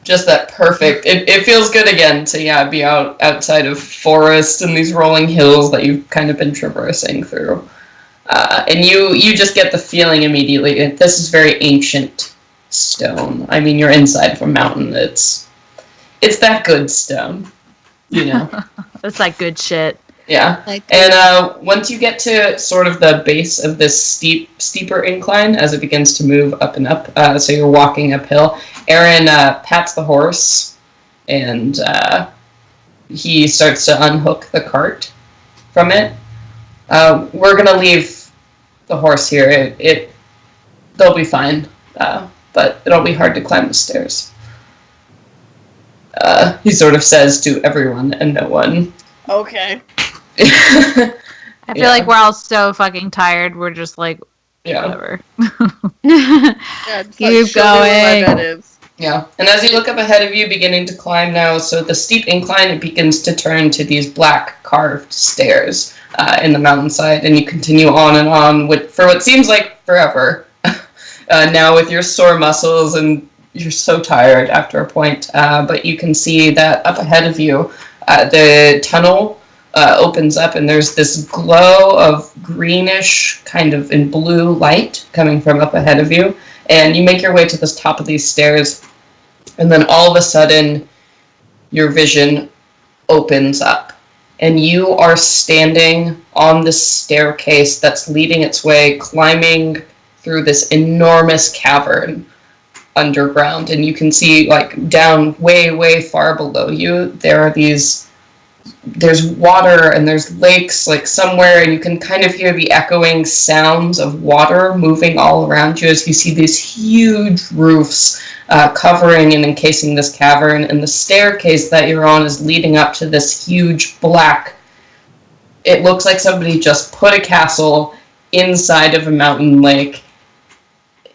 just that perfect. It feels good again to be outside of forest and these rolling hills that you've kind of been traversing through, and you just get the feeling immediately. This is very ancient stone. I mean, you're inside of a mountain. It's that good stone, It's like good shit. Yeah, and once you get to sort of the base of this steeper incline as it begins to move up and up, so you're walking uphill, Aaron pats the horse, and he starts to unhook the cart from it. We're going to leave the horse here. They'll be fine, but it'll be hard to climb the stairs. He sort of says to everyone and no one. Okay. I feel like we're all so fucking tired. We're just like, whatever. Keep going. Yeah, and as you look up ahead of you, beginning to climb now, so the steep incline, it begins to turn to these black carved stairs in the mountainside, and you continue on and on for what seems like forever. Now with your sore muscles, and you're so tired after a point, but you can see that up ahead of you, the tunnel opens up, and there's this glow of greenish kind of in blue light coming from up ahead of you, and you make your way to the top of these stairs, and then all of a sudden your vision opens up, and you are standing on this staircase that's leading its way, climbing through this enormous cavern underground, and you can see, like, down way far below you, there are these there's water and there's lakes like somewhere, and you can kind of hear the echoing sounds of water moving all around you as you see these huge roofs covering and encasing this cavern, and the staircase that you're on is leading up to this huge black, it looks like somebody just put a castle inside of a mountain lake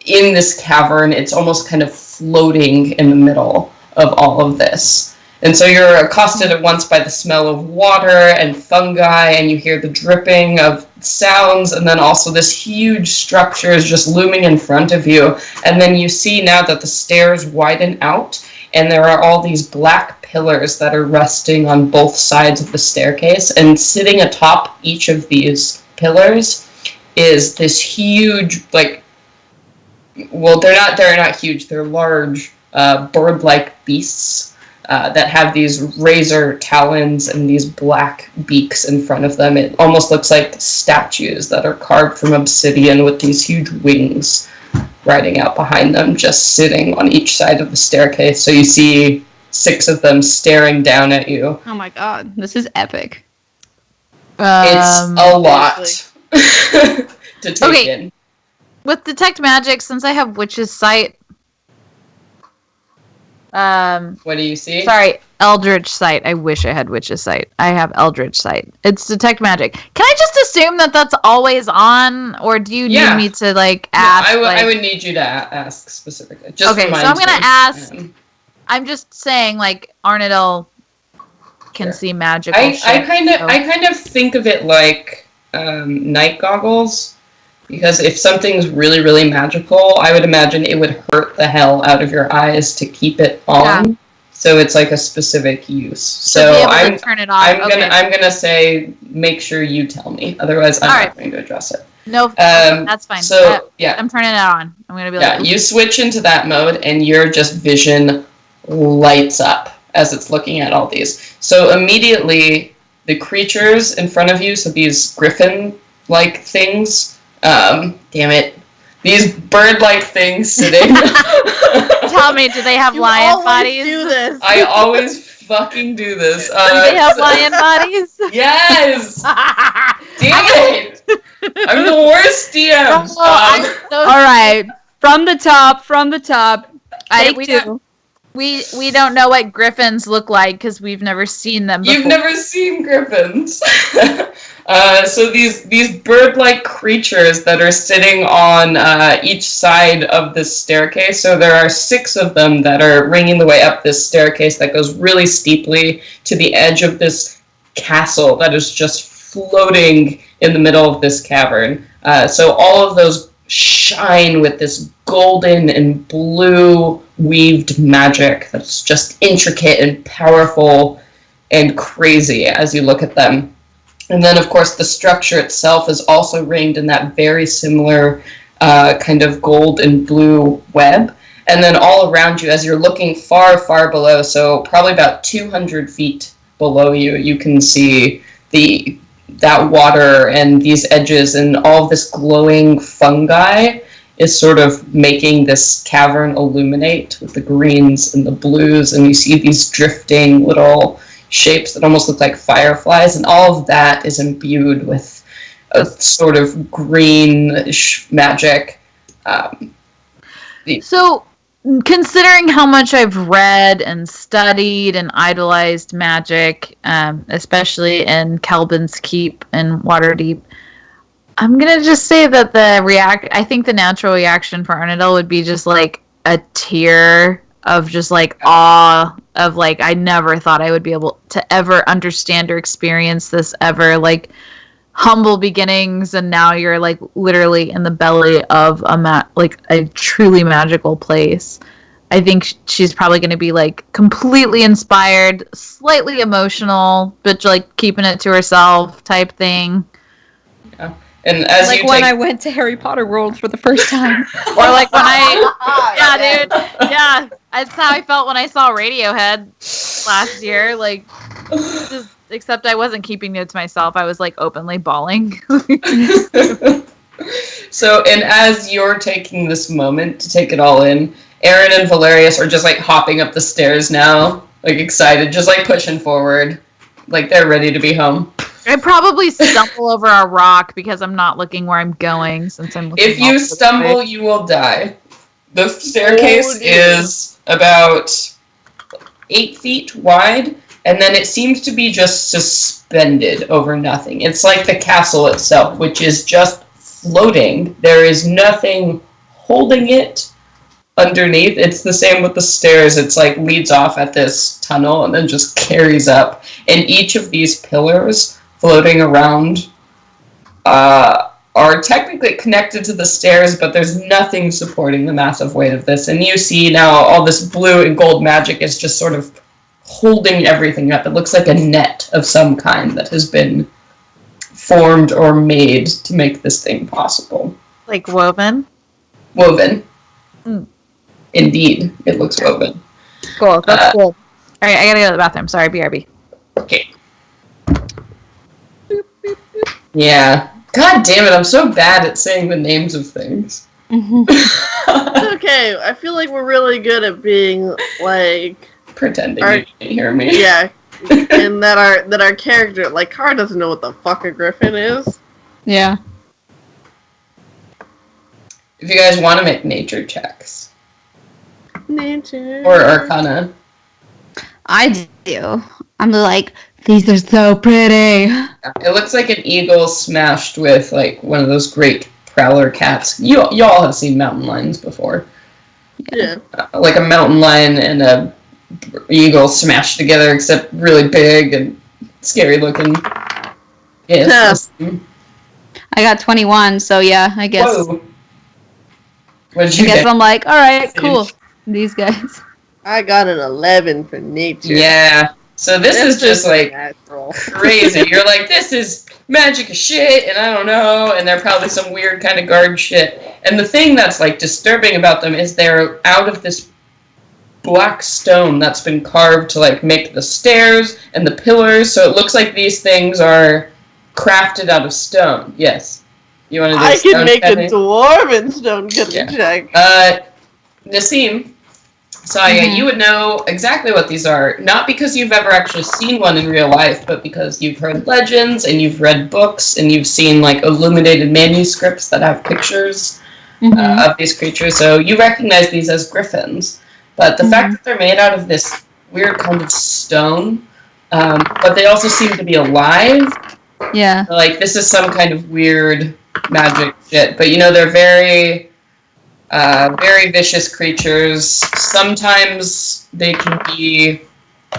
in this cavern. It's almost kind of floating in the middle of all of this. And so you're accosted at once by the smell of water and fungi, and you hear the dripping of sounds, and then also this huge structure is just looming in front of you. And then you see now that the stairs widen out, and there are all these black pillars that are resting on both sides of the staircase, and sitting atop each of these pillars is this huge, like, well, they're not huge, they're large, bird-like beasts that have these razor talons and these black beaks in front of them. It almost looks like statues that are carved from obsidian with these huge wings riding out behind them, just sitting on each side of the staircase. So you see 6 of them staring down at you. Oh my god, this is epic. It's a lot to take in. With Detect Magic, since I have Witch's Sight, what do you see? Sorry, Eldritch Sight. I wish I had Witch's Sight. I have Eldritch Sight. It's Detect Magic. Can I just assume that that's always on, or do you need me to ask? No, I would need you to ask specifically. Just okay, so I'm gonna ask. I'm just saying, Arnadell can see magical shit. I kind of think of it like night goggles. Because if something's really, really magical, I would imagine it would hurt the hell out of your eyes to keep it on. Yeah. So it's like a specific use. So I'm turn it off. I'm gonna say make sure you tell me. Otherwise, I'm not going to address it. No, that's fine. So yeah, I'm turning it on. I'm gonna be you switch into that mode, and your just vision lights up as it's looking at all these. So immediately, the creatures in front of you, so these griffin-like things. Damn it. These bird-like things sitting. Tell me, do they have lion bodies? Do this. I always fucking do this. Do they have lion bodies? Yes! Damn it! I'm the worst DM! Alright, from the top. We don't know what griffins look like because we've never seen them before. You've never seen griffins. So these bird-like creatures that are sitting on each side of this staircase. So there are 6 of them that are ringing the way up this staircase that goes really steeply to the edge of this castle that is just floating in the middle of this cavern. So all of those shine with this golden and blue weaved magic that's just intricate and powerful and crazy as you look at them. And then, of course, the structure itself is also ringed in that very similar kind of gold and blue web. And then all around you, as you're looking far, far below, so probably about 200 feet below you, you can see that water and these edges, and all of this glowing fungi is sort of making this cavern illuminate with the greens and the blues, and you see these drifting little shapes that almost look like fireflies, and all of that is imbued with a sort of greenish magic. So, considering how much I've read and studied and idolized magic, especially in Kelbin's Keep and Waterdeep, I'm gonna just say that I think the natural reaction for Arnadell would be just a tear of just awe of I never thought I would be able to ever understand or experience this ever, humble beginnings, and now you're literally in the belly of a truly magical place. I think she's probably going to be completely inspired, slightly emotional, but keeping it to herself type thing. Yeah. And as when I went to Harry Potter World for the first time. Or when dude. Yeah. That's how I felt when I saw Radiohead last year. Except I wasn't keeping it to myself. I was openly bawling. So, and as you're taking this moment to take it all in, Aaron and Valerius are just hopping up the stairs now, excited, just pushing forward. Like, they're ready to be home. I probably stumble over a rock because I'm not looking where I'm going since I'm looking. If you stumble, you will die. The staircase is about 8 feet wide, and then it seems to be just suspended over nothing. It's like the castle itself, which is just floating. There is nothing holding it underneath. It's the same with the stairs. It's like leads off at this tunnel and then just carries up. And each of these pillars floating around are technically connected to the stairs, but there's nothing supporting the massive weight of this. And you see now all this blue and gold magic is just sort of holding everything up. It looks like a net of some kind that has been formed or made to make this thing possible. Like woven? Woven. Mm. Indeed, it looks woven. Cool, that's cool. Alright, I gotta go to the bathroom. Sorry, BRB. Okay. Yeah. God damn it, I'm so bad at saying the names of things. It's okay, I feel like we're really good at being, like... Pretending you didn't hear me. Yeah. And that our character, like, Car doesn't know what the fuck a griffin is. Yeah. If you guys want to make nature checks. Nature. Or Arcana. I do. I'm like, these are so pretty. It looks like an eagle smashed with, like, one of those great prowler cats. Y'all have seen mountain lions before. Yeah. Like a mountain lion and a eagle smashed together, except really big and scary looking. Yeah. I got 21, so yeah, I guess. Whoa. What did you get? I'm like, all right, Same. cool. These guys. I got an 11 for nature. Yeah. So this is just like natural. crazy. You're like, this is magic as shit, and I don't know, and they're probably some weird kind of guard shit. And the thing that's like disturbing about them is they're out of this black stone that's been carved to like make the stairs and the pillars. So it looks like these things are crafted out of stone. Yes. You want to do I stone can make cutting? a dwarven stone cutting check. Nassim. So yeah, you would know exactly what these are, not because you've ever actually seen one in real life, but because you've heard legends and you've read books and you've seen like illuminated manuscripts that have pictures of these creatures. So you recognize these as griffins, but the fact that they're made out of this weird kind of stone, but they also seem to be alive. Yeah. Like this is some kind of weird magic shit, but you know they're very vicious creatures. Sometimes they can be,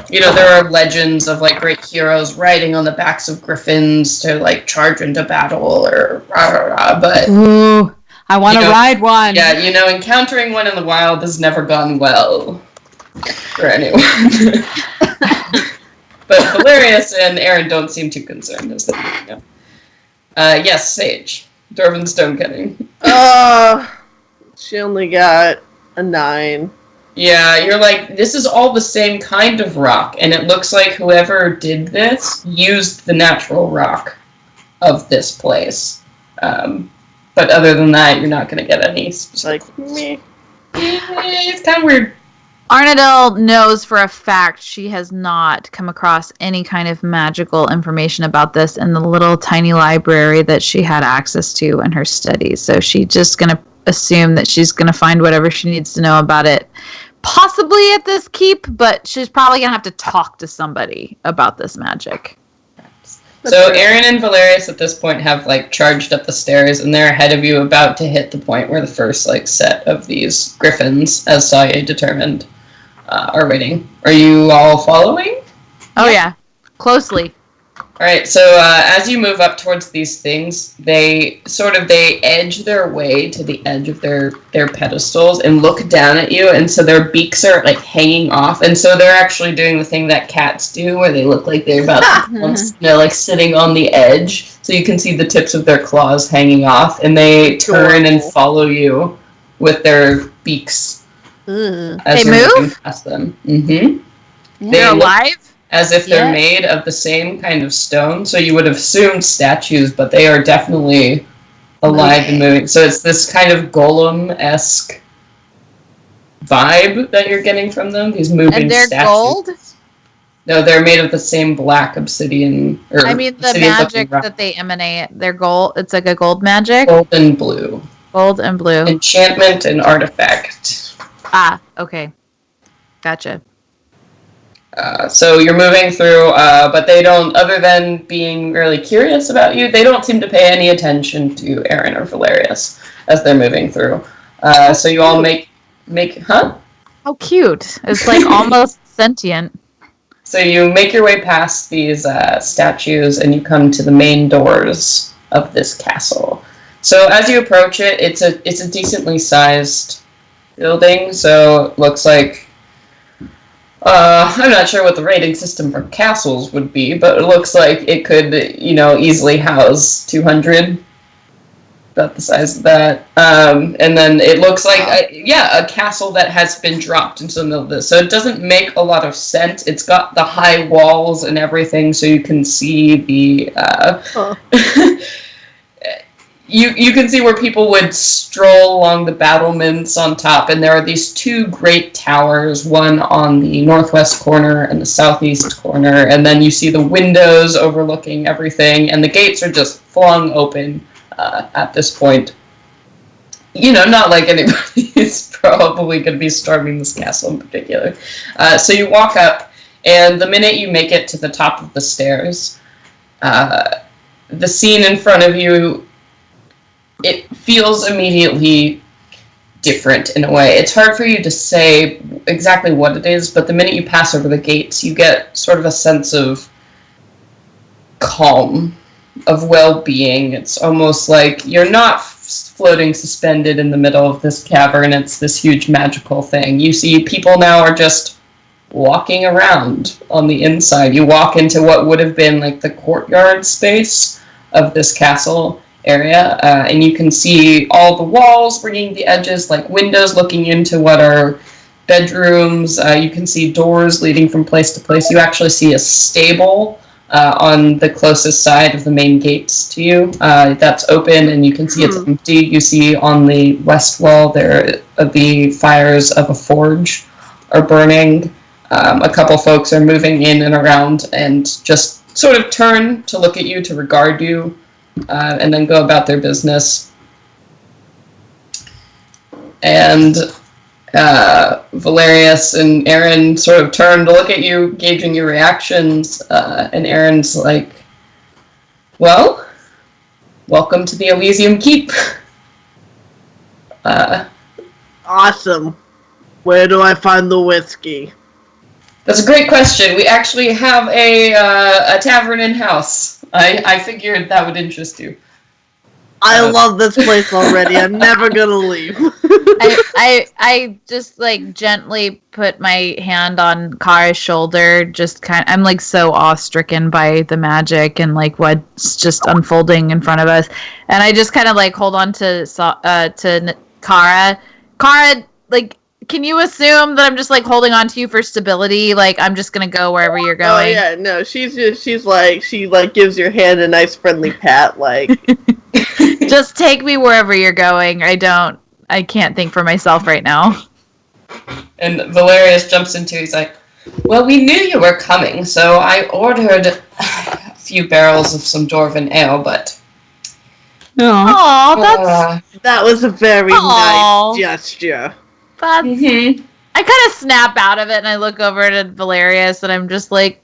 you know, there are legends of like great heroes riding on the backs of griffins to like charge into battle or rah, rah, rah, but ooh, I want to ride one. Yeah, you know, encountering one in the wild has never gone well for anyone. But Valerius and Aaron don't seem too concerned, as they know. Yes, Sage. Dwarven stone cutting. She only got a 9. Yeah, you're like, this is all the same kind of rock, and it looks like whoever did this used the natural rock of this place. But other than that, you're not going to get any specific. Like, me. It's kind of weird. Arnadel knows for a fact she has not come across any kind of magical information about this in the little tiny library that she had access to in her studies. So she's just going to assume that she's going to find whatever she needs to know about it, possibly at this keep, but she's probably going to have to talk to somebody about this magic. So Aaron and Valerius at this point have like charged up the stairs, and they're ahead of you, about to hit the point where the first like set of these griffins, as Saye determined, are waiting. Are you all following? Oh yeah, closely. All right, so as you move up towards these things, they edge their way to the edge of their pedestals and look down at you, and so their beaks are like hanging off, and so they're actually doing the thing that cats do, where they look like they're about to pounce, they're like sitting on the edge, so you can see the tips of their claws hanging off, and they turn and follow you with their beaks. As they you're move? moving past them. Mm-hmm. They're alive? As if they're made of the same kind of stone, so you would have assumed statues, but they are definitely alive and moving. So it's this kind of golem-esque vibe that you're getting from them, these moving statues. And they're gold? No, they're made of the same black obsidian. I mean, the magic that they emanate, they're gold. It's like a gold magic. Gold and blue. Gold and blue. Enchantment and artifact. Ah, okay. Gotcha. So you're moving through, but they don't, other than being really curious about you, they don't seem to pay any attention to Aaron or Valerius as they're moving through. So you all make, huh? How cute. It's like almost sentient. So you make your way past these statues and you come to the main doors of this castle. So as you approach it, it's a decently sized building, so it looks like I'm not sure what the rating system for castles would be, but it looks like it could, easily house 200, about the size of that. And then it looks like, a castle that has been dropped into the middle of this. So it doesn't make a lot of sense. It's got the high walls and everything, so you can see the... You can see where people would stroll along the battlements on top, and there are these two great towers, one on the northwest corner and the southeast corner, and then you see the windows overlooking everything, and the gates are just flung open at this point. Not like anybody is probably going to be storming this castle in particular. So you walk up, and the minute you make it to the top of the stairs, the scene in front of you, it feels immediately different in a way. It's hard for you to say exactly what it is, but the minute you pass over the gates, you get sort of a sense of calm, of well-being. It's almost like you're not floating suspended in the middle of this cavern. It's this huge magical thing. You see people now are just walking around on the inside. You walk into what would have been like the courtyard space of this castle area, and you can see all the walls bringing the edges like windows looking into what are bedrooms. You can see doors leading from place to place. You actually see a stable on the closest side of the main gates to you. That's open and you can see it's empty. You see on the west wall there the fires of a forge are burning. A couple folks are moving in and around and just sort of turn to look at you, to regard you, and then go about their business. And Valerius and Aaron sort of turn to look at you, gauging your reactions, and Aaron's like, well, welcome to the Elysium Keep. Awesome. Where do I find the whiskey? That's a great question. We actually have a tavern in-house. I figured that would interest you. I love this place already. I'm never gonna leave. I just like gently put my hand on Kara's shoulder. I'm like so awe-stricken by the magic and like what's just unfolding in front of us, and I just kind of like hold on to Kara. Kara, like, can you assume that I'm just like holding on to you for stability? Like I'm just gonna go wherever you're going. Oh yeah, no, she gives your hand a nice friendly pat, like. Just take me wherever you're going. I can't think for myself right now. And Valerius jumps into it. He's like, well, we knew you were coming, so I ordered a few barrels of some dwarven ale, but... Aww, that was a very nice gesture. I kind of snap out of it, and I look over at Valerius, and I'm just like,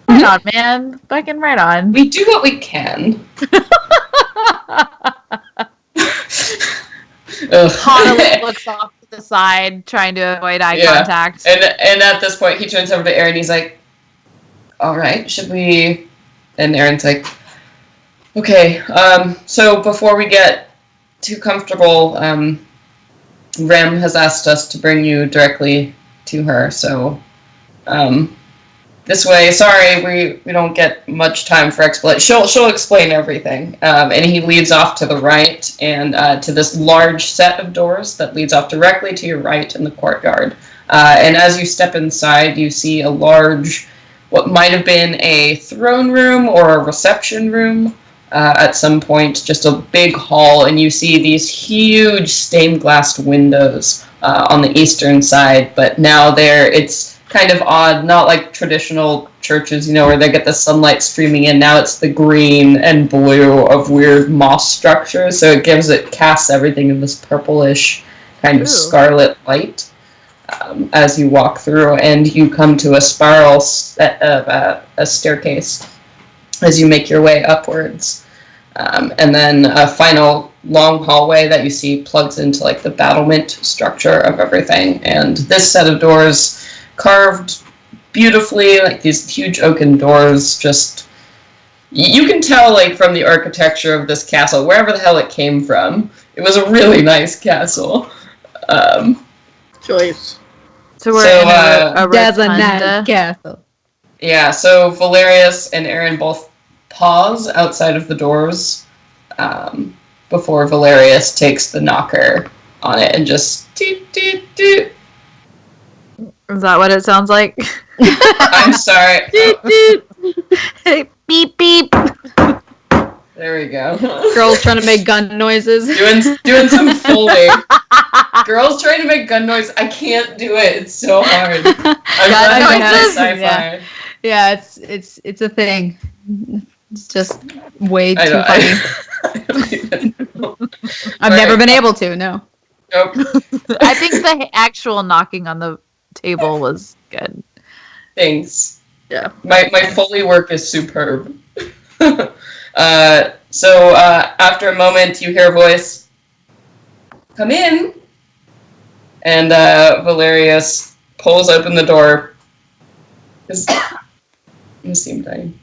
right on, man. Fucking right on. We do what we can. Haunily looks off to the side, trying to avoid eye contact. And at this point, he turns over to Aaron. He's like, all right, should we... And Aaron's like, okay, so before we get too comfortable, Rem has asked us to bring you directly to her, so... this way, sorry, we don't get much time for explanation. She'll explain everything. And he leads off to the right and to this large set of doors that leads off directly to your right in the courtyard. And as you step inside, you see a large, what might have been a throne room or a reception room at some point, just a big hall, and you see these huge stained glass windows on the eastern side, but now it's kind of odd, not like traditional churches, where they get the sunlight streaming in. Now it's the green and blue of weird moss structures, so it casts everything in this purplish kind of scarlet light as you walk through, and you come to a spiral a staircase as you make your way upwards. And then a final long hallway that you see plugs into like the battlement structure of everything. And this set of doors carved beautifully, like these huge oaken doors, just you can tell like from the architecture of this castle, wherever the hell it came from. It was a really nice castle. Choice. So we're in a nice castle. Yeah, so Valerius and Aaron both pause outside of the doors before Valerius takes the knocker on it and just toot, toot, toot. Is that what it sounds like? I'm sorry. Beep, beep. There we go. Girls trying to make gun noises. Doing some Foley. Girls trying to make gun noise. I can't do it. It's so hard. I'm glad sci-fi. Yeah, it's a thing. It's just way too funny. I don't even know. I've never been able to. No. Nope. I think the actual knocking on the table was good. Thanks. Yeah. My Foley work is superb. So after a moment, you hear a voice, "Come in," and Valerius pulls open the door. You seem dying.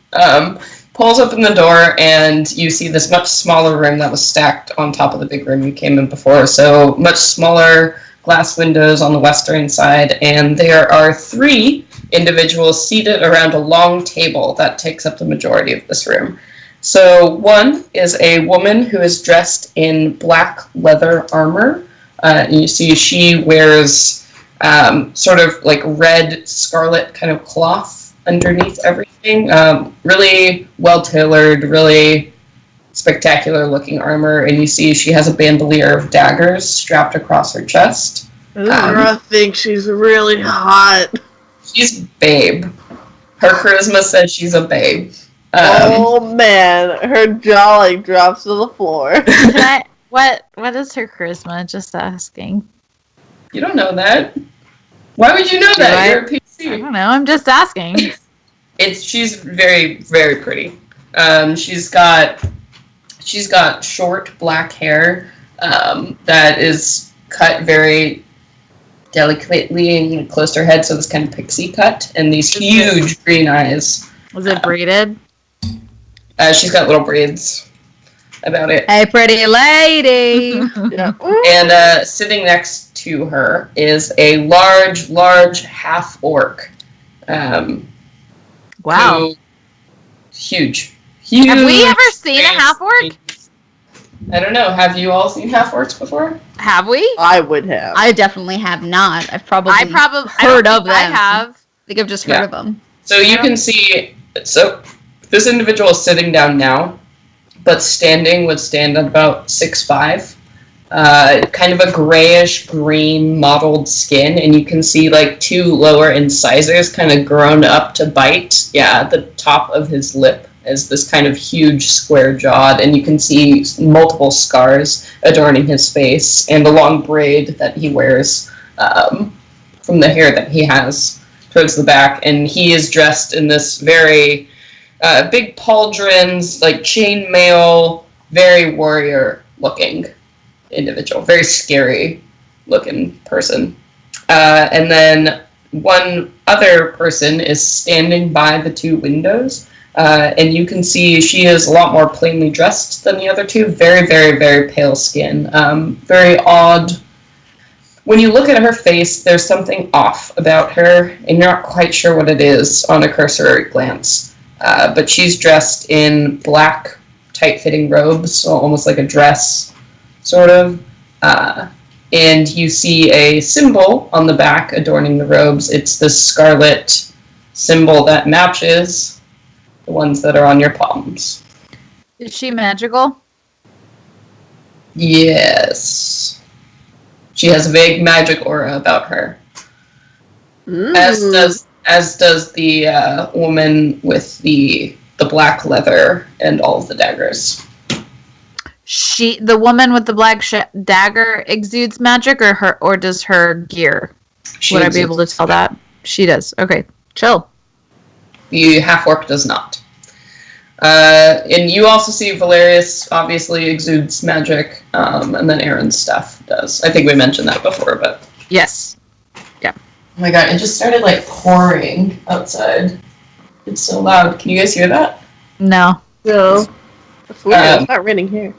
Pulls open the door, and you see this much smaller room that was stacked on top of the big room you came in before. So much smaller glass windows on the western side, and there are 3 individuals seated around a long table that takes up the majority of this room. So one is a woman who is dressed in black leather armor. And you see she wears sort of like red scarlet kind of cloth underneath everything. Really well-tailored, really spectacular looking armor. And you see she has a bandolier of daggers strapped across her chest. I think she's really hot. She's babe. Her charisma says she's a babe. Oh man, her jaw like drops to the floor. What is her charisma? Just asking. You don't know that. Why would you know that? You're a PC. I don't know. I'm just asking. She's very, very pretty. She's got short black hair that is cut very delicately and close to her head, so this kind of pixie cut, and these huge green eyes. Was it braided? She's got little braids about it. Hey, pretty lady. Yeah. And sitting next to her is a large half-orc. Wow. Huge. Have we ever seen a half-orc? I don't know. Have you all seen half-orcs before? Have we? I would have. I definitely have not. I've probably heard of them. I have. I think I've just heard of them. So you can see... So this individual is sitting down now, but standing would stand at about 6'5". Kind of a grayish green mottled skin, and you can see like 2 lower incisors kind of grown up to bite. Yeah, the top of his lip is this kind of huge square jawed, and you can see multiple scars adorning his face and the long braid that he wears from the hair that he has towards the back. And he is dressed in this very big pauldrons, like chainmail, very warrior looking individual, very scary looking person. And then one other person is standing by the 2 windows, and you can see she is a lot more plainly dressed than the other 2. Very, very, very pale skin. Very odd. When you look at her face, there's something off about her, and you're not quite sure what it is on a cursory glance. But she's dressed in black, tight-fitting robes, so almost like a dress, sort of. And you see a symbol on the back adorning the robes. It's this scarlet symbol that matches the ones that are on your palms. Is she magical? Yes. She has a vague magic aura about her. As does the woman with the black leather and all of the daggers. The woman with the black dagger exudes magic, or does her gear? Would I be able to tell that? She does. Okay, chill. The half-orc does not. And you also see Valerius obviously exudes magic, and then Aaron's stuff does. I think we mentioned that before, but... Yes. Yeah. Oh my god, it just started, pouring outside. It's so loud. Can you guys hear that? No. No. It's weird. It's not raining here.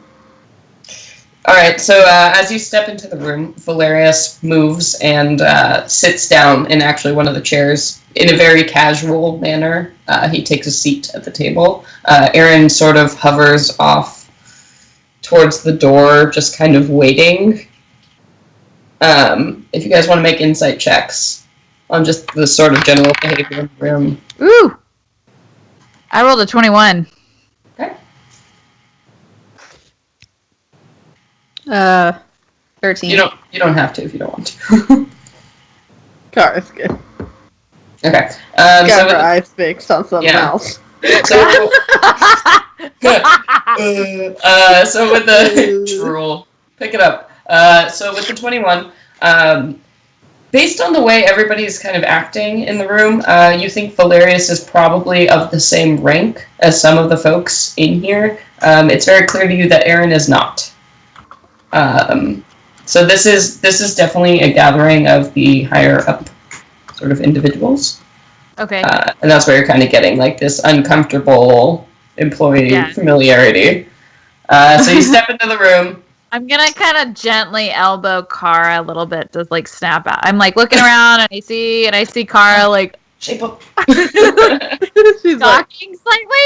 Alright, so as you step into the room, Valerius moves and sits down in actually one of the chairs in a very casual manner. He takes a seat at the table. Aaron sort of hovers off towards the door, just kind of waiting. If you guys want to make insight checks on just the sort of general behavior of the room. Ooh! I rolled a 21. Okay. 13. You don't have to if you don't want to. Kara's good. Okay. Got her eyes fixed on something else. So, so with the drool, pick it up. So with the 21, based on the way everybody's kind of acting in the room, you think Valerius is probably of the same rank as some of the folks in here. It's very clear to you that Aaron is not. So this is definitely a gathering of the higher up sort of individuals. Okay. And that's where you're kind of getting this uncomfortable employee familiarity. So you step into the room. I'm gonna kind of gently elbow Kara a little bit to snap out. I'm looking around and I see Kara shape up. She's talking slightly.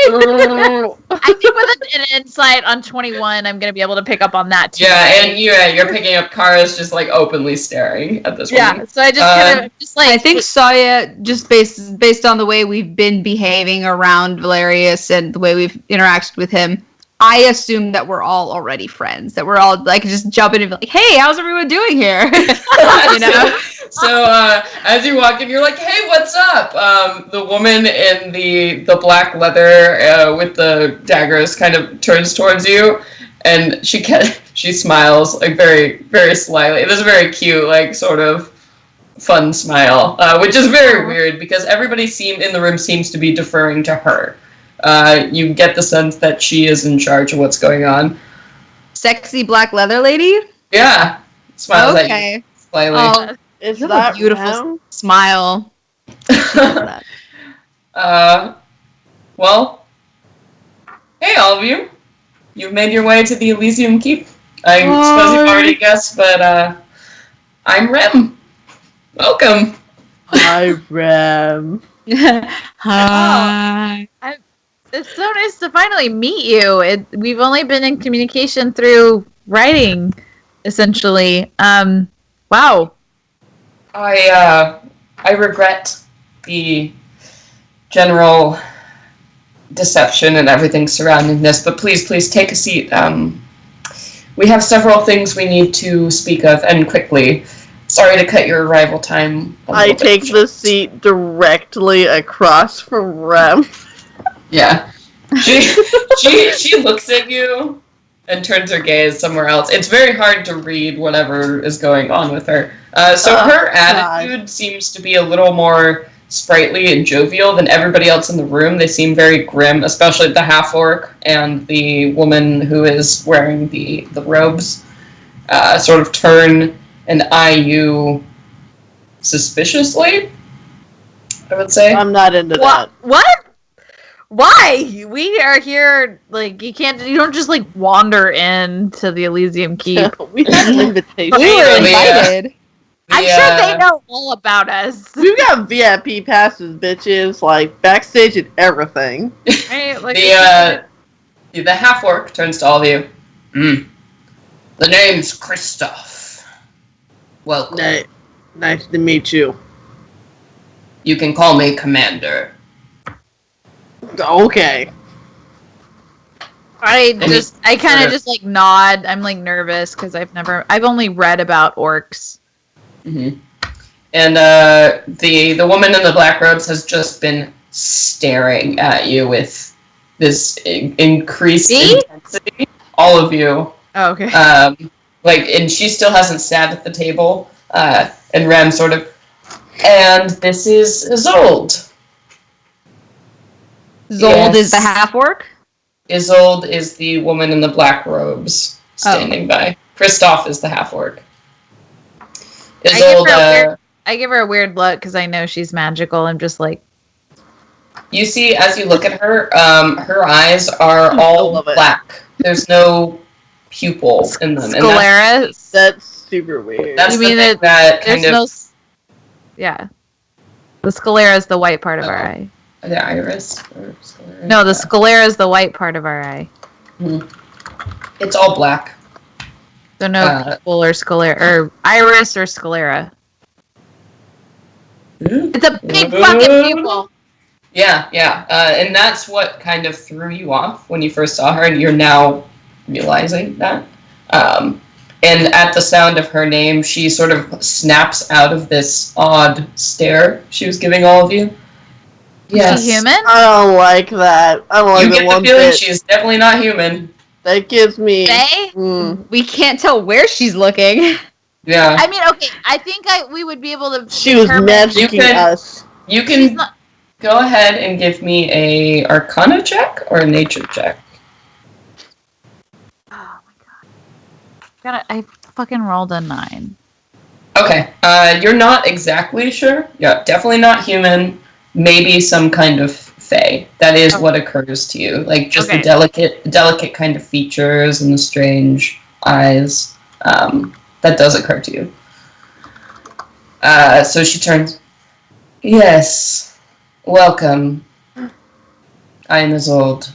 I think with an insight on 21, I'm gonna be able to pick up on that too. Yeah, and you're picking up Kara's just openly staring at this one. Yeah, so I just kind of I think Saya, just based on the way we've been behaving around Valerius and the way we've interacted with him, I assume that we're all already friends. That we're all just jumping and be like, "Hey, how's everyone doing here?" So as you walk in, you're like, "Hey, what's up?" The woman in the black leather with the daggers kind of turns towards you, and she smiles very, very slyly. It is a very cute, sort of fun smile, which is very weird because everybody in the room seems to be deferring to her. You get the sense that she is in charge of what's going on. Sexy black leather lady? Yeah. Smiles at you slightly. Oh, Is you have that a beautiful round? smile. Well, hey, all of you. You've made your way to the Elysium Keep. I suppose you've already guessed, but I'm Rem. Welcome. Hi, Rem. Hi. It's so nice to finally meet you. We've only been in communication through writing, essentially. Wow. I regret the general deception and everything surrounding this, but please take a seat. We have several things we need to speak of, and quickly. Sorry to cut your arrival time. I take the seat directly across from Rem. Yeah. She looks at you and turns her gaze somewhere else. It's very hard to read whatever is going on with her. So her attitude seems to be a little more sprightly and jovial than everybody else in the room. They seem very grim, especially the half-orc and the woman who is wearing the robes. Sort of turn and eye you suspiciously, I would say. I'm not into that. What? Why? We are here, you don't just, wander into the Elysium Keep. We had an invitation. We were invited. I'm sure they know all about us. We've got VIP passes, bitches, backstage and everything. Right? The half-orc turns to all of you. The name's Kristoff. Welcome. Nice to meet you. You can call me Commander. Okay. I kind of just nod. I'm nervous because I've only read about orcs. Mm-hmm. And the woman in the black robes has just been staring at you with this increased intensity. All of you. Oh, okay. And she still hasn't sat at the table. And Rem sort of. And this is Isolde. Zold is the half-orc? Isolde is the woman in the black robes standing by. Kristoff is the half-orc. Isolde, I give her a weird look because I know she's magical. I'm just like... You see, as you look at her, her eyes are all black. There's no pupil in them. Sclera? That's super weird. That's you mean that kind of... No... Yeah. The sclera is the white part of our eye. The iris? Or sclera? No, the sclera is the white part of our eye. It's all black. So no pupil or sclera, or iris or sclera. It's a big fucking pupil. Yeah. And that's what kind of threw you off when you first saw her, and you're now realizing that. And at the sound of her name, she sort of snaps out of this odd stare she was giving all of you. Yes. Is she human? I don't like that. I don't like you get the feeling she's definitely not human. That gives me... Faye? We can't tell where she's looking. Yeah. I mean, okay, I think we would be able to... She was magicking us. You can go ahead and give me a Arcana check or a Nature check. Oh my god. I fucking rolled a 9. Okay. You're not exactly sure. Yeah, definitely not human. Maybe some kind of fae. That is what occurs to you. Like, just the delicate kind of features and the strange eyes. That does occur to you. So she turns. Yes. Welcome. I am Isolde.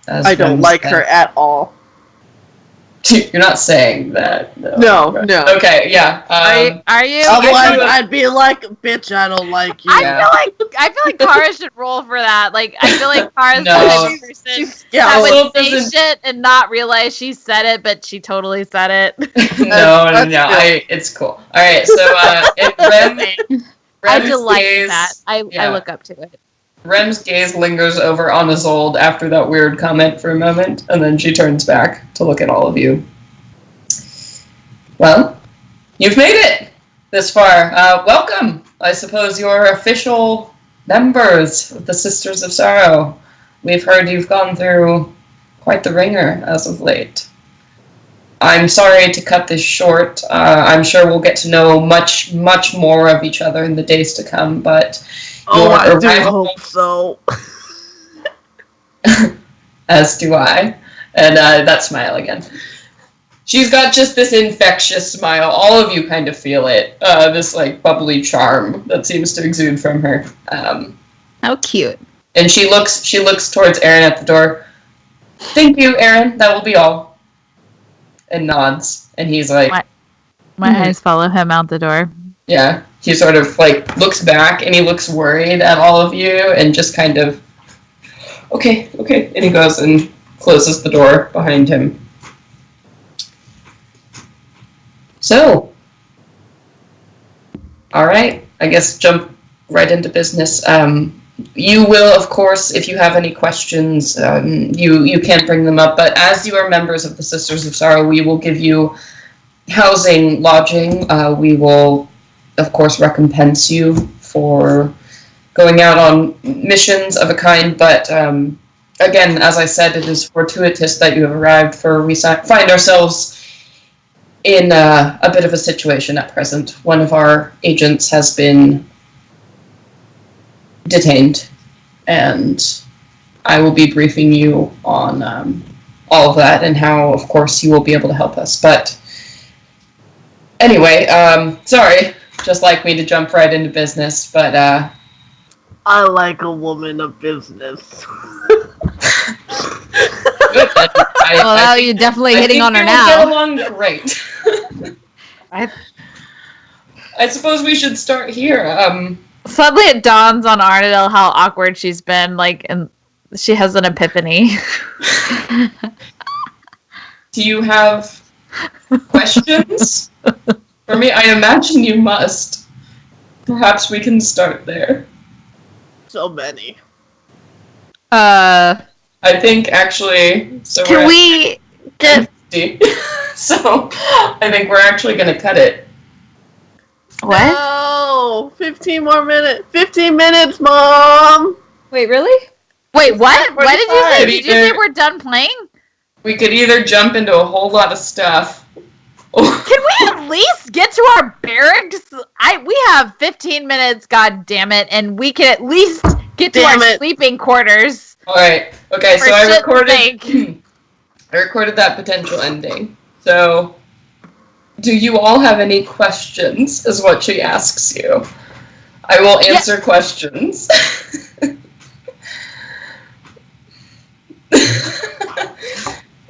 I don't like her at all. You're not saying that. No. Okay, yeah. Are you? Otherwise, I'd be like, bitch, I don't like you. I feel like Kara should roll for that. Like, I feel like Kara's the type of person that would say shit and not realize she said it, but she totally said it. No. It's cool. All right, so Rem's I delight gaze, that. I look up to it. Rem's gaze lingers over on Isolde after that weird comment for a moment, and then she turns back to look at all of you. Well, you've made it this far. Welcome. I suppose you're official members of the Sisters of Sorrow. We've heard you've gone through quite the ringer as of late. I'm sorry to cut this short. I'm sure we'll get to know much, much more of each other in the days to come, but... I do hope so. As do I. And that smile again. She's got just this infectious smile. All of you kind of feel it. This like bubbly charm that seems to exude from her. How cute. And she looks towards Aaron at the door. Thank you, Aaron. That will be all. And nods. And he's like... My eyes follow him out the door. Yeah. He sort of like looks back and he looks worried at all of you and just kind of... Okay. And he goes and closes the door behind him. So, all right, I guess jump right into business. You will, of course, if you have any questions, you can bring them up. But as you are members of the Sisters of Sorrow, we will give you housing, lodging. We will, of course, recompense you for going out on missions of a kind. But again, as I said, it is fortuitous that you have arrived, for we find ourselves in a bit of a situation at present. One of our agents has been detained, and I will be briefing you on all of that and how, of course, you will be able to help us. But anyway, sorry, just like me to jump right into business, but I like a woman of business. Good. You're definitely hitting on her now. Get along great. I suppose we should start here. Suddenly it dawns on Arnadel how awkward she's been, and she has an epiphany. Do you have questions for me? I imagine you must. Perhaps we can start there. So many. I think actually, so Can we get... so I think we're actually going to cut it. What? No! 15 more minutes. 15 minutes, Mom! Wait, really? Wait, what? What did you say? Could Did you say we're done playing? We could either jump into a whole lot of stuff. Can we at least get to our barracks? We have 15 minutes, god damn it, and we can at least get to our sleeping quarters. Alright, okay, so I recorded that potential ending. So, do you all have any questions, is what she asks you. I will answer questions.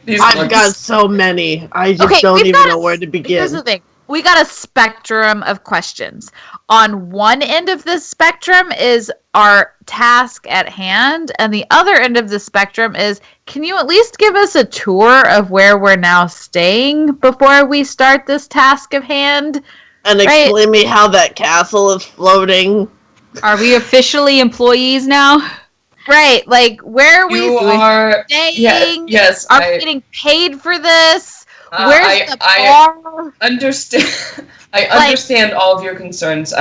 I've got so many. I just don't even know where to begin. Here's the thing. We got a spectrum of questions. On one end of the spectrum is our task at hand, and the other end of the spectrum is, can you at least give us a tour of where we're now staying before we start this task of hand? And explain me how that castle is floating. Are we officially employees now? Right, like, where are we staying? Yes. Are we getting paid for this? Where's the bar? I understand all of your concerns.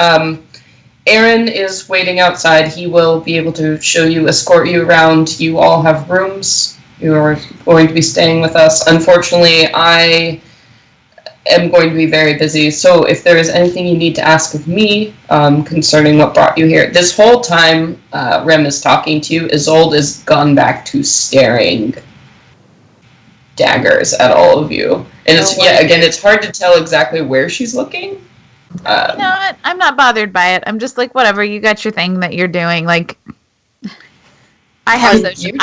Aaron is waiting outside. He will be able to escort you around. You all have rooms. You are going to be staying with us. Unfortunately, I am going to be very busy, so if there is anything you need to ask of me concerning what brought you here. This whole time Rem is talking to you, Isolde has gone back to staring daggers at all of you. And it's hard to tell exactly where she's looking. You know what? I'm not bothered by it. I'm just like, whatever, you got your thing that you're doing. Like, I have social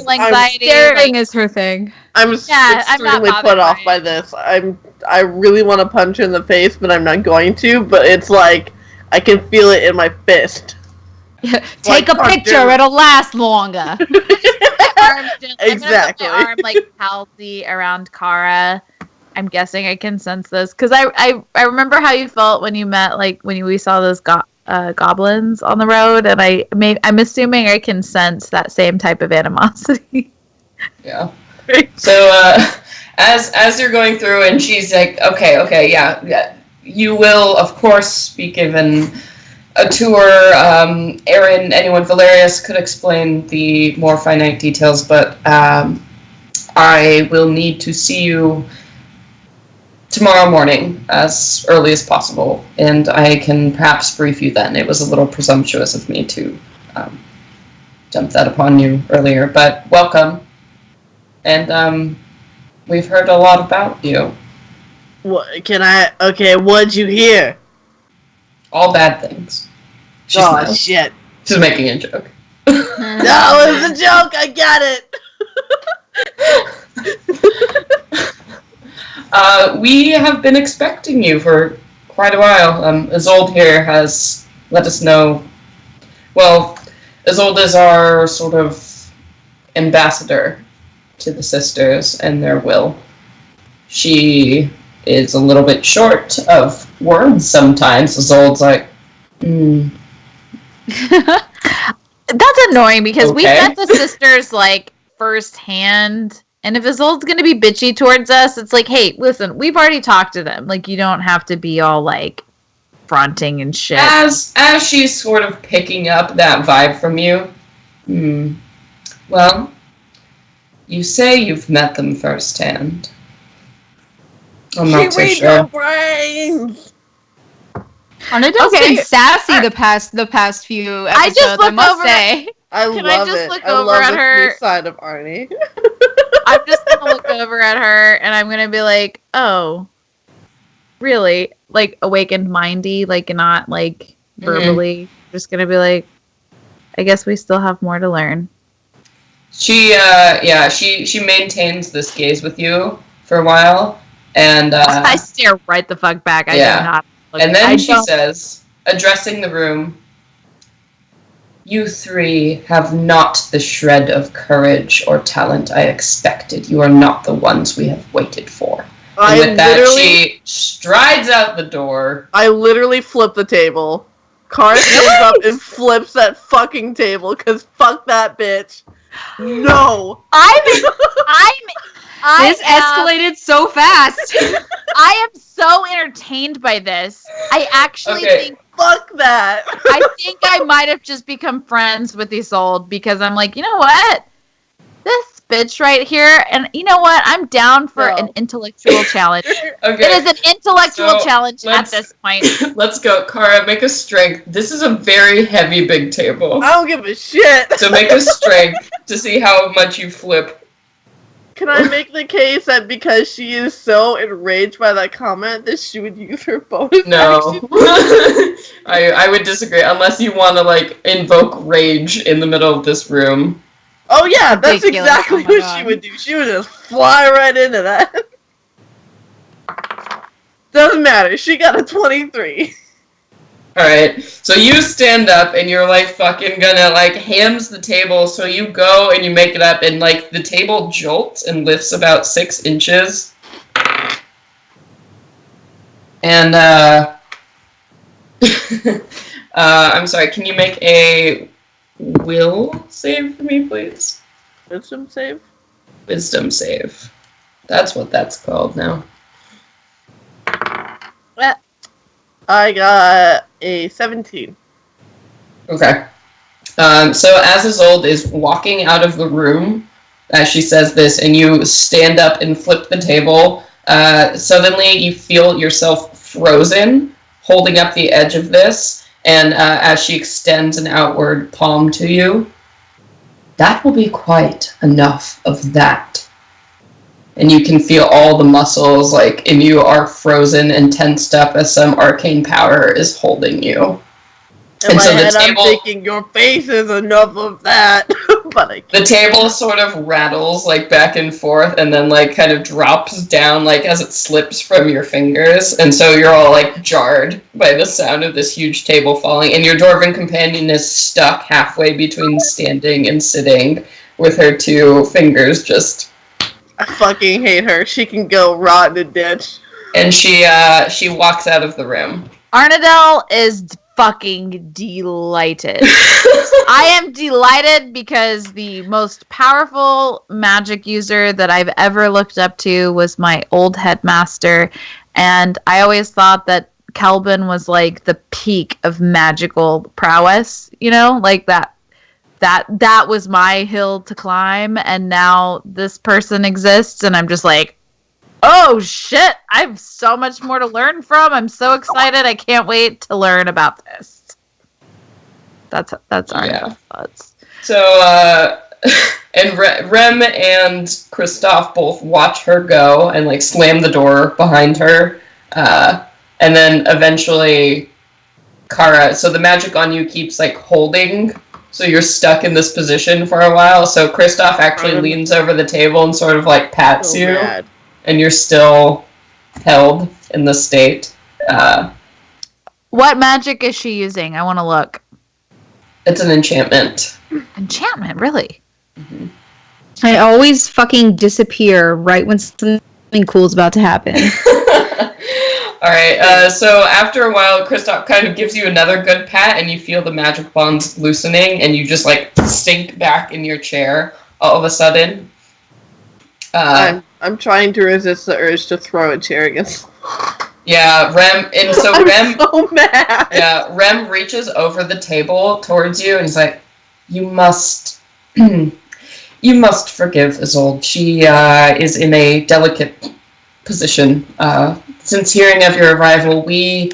anxiety. Staring is her thing. I'm extremely put off by this. I really want to punch her in the face, but I'm not going to. But it's like, I can feel it in my fist. Take a picture, it'll last longer. Exactly. I'm gonna put my arm palsy around Kara. I'm guessing I can sense this because I remember how you felt when you met, like when we saw those goblins on the road, and I'm assuming I can sense that same type of animosity. Yeah. So as you're going through, and she's like, okay, yeah, you will of course be given a tour. Aaron, Valerius could explain the more finite details, but I will need to see you tomorrow morning as early as possible, and I can perhaps brief you then. It was a little presumptuous of me to dump that upon you earlier, but welcome. And we've heard a lot about you. What'd you hear? All bad things. Shit. She's making a joke. No, it was a joke. I got it. We have been expecting you for quite a while. Isolde here has let us know. Well, Isolde is our sort of ambassador to the sisters and their will. She is a little bit short of words sometimes. Isolde's like, That's annoying because we met the sisters like firsthand, and if Isolde's gonna be bitchy towards us, it's like, hey, listen, we've already talked to them. Like, you don't have to be all like fronting and shit. As she's sort of picking up that vibe from you, well, you say you've met them firsthand. I'm not so sure. No brains. Arnadale's been sassy the past few episodes, I just look must over. say. I love it. I love the side of Arnie. I'm just gonna look over at her and I'm gonna be like, oh, really? Like awakened mindy, like not like verbally. Just gonna be like, I guess we still have more to learn. She maintains this gaze with you for a while, and I stare right the fuck back. I do not. And then she says, addressing the room, "You three have not the shred of courage or talent I expected. You are not the ones we have waited for." And with that, she strides out the door. I literally flip the table. Kara stands up and flips that fucking table, because fuck that bitch. No! This escalated so fast. I am so entertained by this. I actually think fuck that. I think I might have just become friends with Isolde because I'm like, you know what? This bitch right here, and you know what? I'm down for an intellectual challenge. It is an intellectual challenge at this point. Let's go. Kara, make a strength. This is a very heavy big table. I don't give a shit. So make a strength to see how much you flip. Can I make the case that because she is so enraged by that comment that she would use her bonus No. action? I would disagree, unless you want to, like, invoke rage in the middle of this room. Oh yeah, that's Ridiculous. exactly what she would do. She would just fly right into that. Doesn't matter, she got a 23. Alright, so you stand up and you're like fucking gonna like hams the table, so you go and you make it up and like the table jolts and lifts about 6 inches. And I'm sorry, can you make a will save for me, please? Wisdom save? Wisdom save. That's what that's called now. I got a 17. Okay. So as Isolde is walking out of the room, as she says this, and you stand up and flip the table, suddenly you feel yourself frozen, holding up the edge of this, and as she extends an outward palm to you, that will be quite enough of that. And you can feel all the muscles, like, and you are frozen and tensed up as some arcane power is holding you. In my head, I'm thinking, your face is enough of that. But I can't. The table sort of rattles, like, back and forth, and then, like, kind of drops down, like, as it slips from your fingers. And so you're all, like, jarred by the sound of this huge table falling. And your dwarven companion is stuck halfway between standing and sitting with her 2 fingers just... I fucking hate her. She can go rot in a ditch. And she walks out of the room. Arnadel is fucking delighted. I am delighted because the most powerful magic user that I've ever looked up to was my old headmaster, and I always thought that Kelvin was like the peak of magical prowess, you know, like that was my hill to climb, and now this person exists, and I'm just like, oh shit, I have so much more to learn from. I'm so excited. I can't wait to learn about this. That's our thoughts. So, and Rem and Christoph both watch her go and, like, slam the door behind her. And then eventually, Kara, so the magic on you keeps, like, holding. So you're stuck in this position for a while. So Christoph actually leans over the table and sort of, like, pats you. Mad. And you're still held in the state. What magic is she using? I want to look. It's an enchantment. Enchantment, really? Mm-hmm. I always fucking disappear right when something cool is about to happen. Alright, so after a while, Kristoff kind of gives you another good pat, and you feel the magic bonds loosening, and you just, like, sink back in your chair all of a sudden. I'm trying to resist the urge to throw a chair against. Yeah, Rem, and so I'm Rem... so mad! Yeah, Rem reaches over the table towards you, and he's like, you must... you must forgive Isolde. She, is in a delicate position. Since hearing of your arrival, we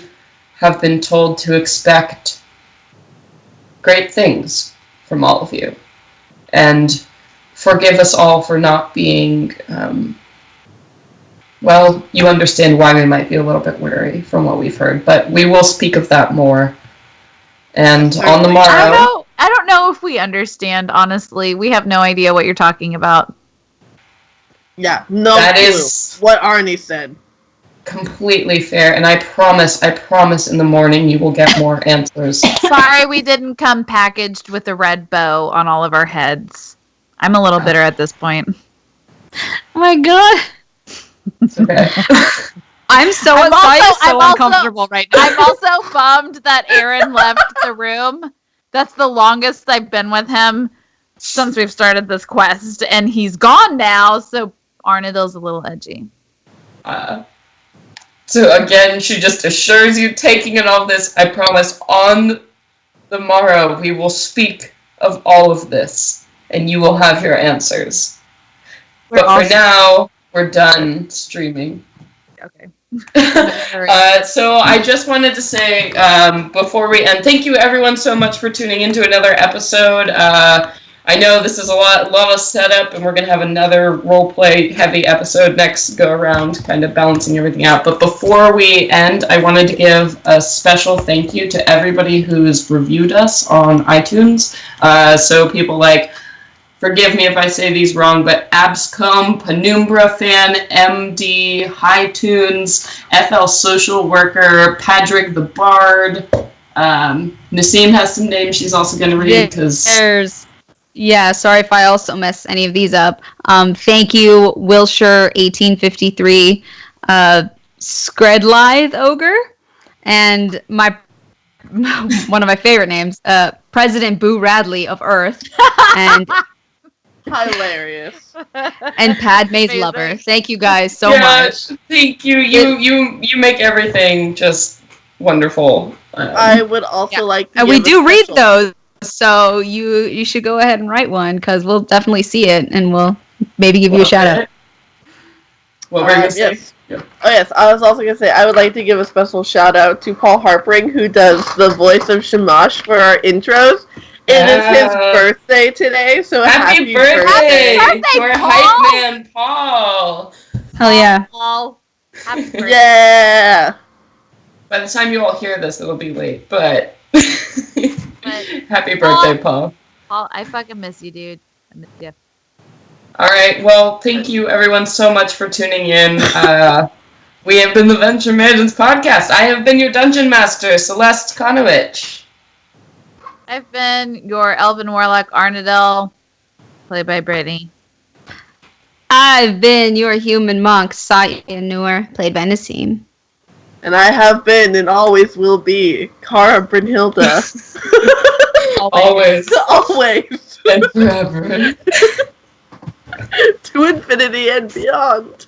have been told to expect great things from all of you. And forgive us all for not being, well, you understand why we might be a little bit wary from what we've heard, but we will speak of that more. And on the morrow... I don't know if we understand, honestly. We have no idea what you're talking about. Yeah, no That clue. is What Arnie said. completely fair, and I promise in the morning you will get more answers. Sorry we didn't come packaged with a red bow on all of our heads. I'm a little bitter at this point. Oh my god. It's okay. I'm so uncomfortable right now. I'm also bummed that Aaron left the room. That's the longest I've been with him since we've started this quest, and he's gone now, so Arnadil's a little edgy. So again, she just assures you, taking in all this, I promise, on the morrow we will speak of all of this, and you will have your answers. But for now, we're done streaming. Okay. So I just wanted to say, before we end, thank you everyone so much for tuning into another episode. I know this is a lot of setup, and we're going to have another roleplay heavy episode next go around, kind of balancing everything out. But before we end, I wanted to give a special thank you to everybody who's reviewed us on iTunes. So people like, forgive me if I say these wrong, but Abscom, Penumbra Fan, MD, Hightunes, FL Social Worker, Patrick the Bard. Nassim has some names she's also going to read because... Yeah, sorry if I also mess any of these up. Thank you, Wilshire 1853, Skredlithe Ogre, and my one of my favorite names, President Boo Radley of Earth, and hilarious, and Padme's lover. Thank you guys so much. Thank you. You make everything just wonderful. I would also like to and we do read those. So you should go ahead and write one, because we'll definitely see it, and we'll maybe give you a shout out. What were you going to say? Yes. Yeah. Oh yes, I was also going to say I would like to give a special shout out to Paul Harpring, who does the voice of Shamash for our intros. It is his birthday today, so happy birthday! Happy birthday, to our hype man, Paul! Hell yeah. Paul. Happy birthday. Yeah! By the time you all hear this, it'll be late, but... Happy birthday, Paul. Paul, I fucking miss you, dude. I miss you. Alright, well, thank you everyone so much for tuning in. We have been the Venture Maidens podcast. I have been your Dungeon Master, Celeste Konowich. I've been your Elven Warlock, Arnadil, played by Brittany. I've been your human monk, Satya Noor, played by Nassim. And I have been and always will be Cara Brynhilda. Always. Always. And forever. To infinity and beyond.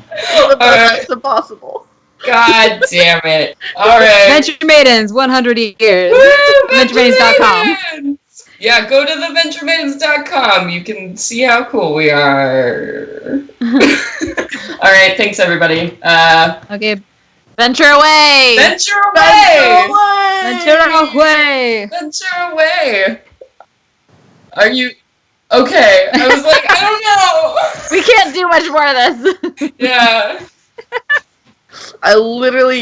The best impossible. God damn it. Alright. Venture Maidens, 100 years. VentureMaidens.com. Yeah, go to theventuremaidens.com. You can see how cool we are. Alright, thanks everybody. Okay. Venture away! Venture away! Venture away! Venture away! Are you... Okay, I was like, I don't know! We can't do much more of this. Yeah. I literally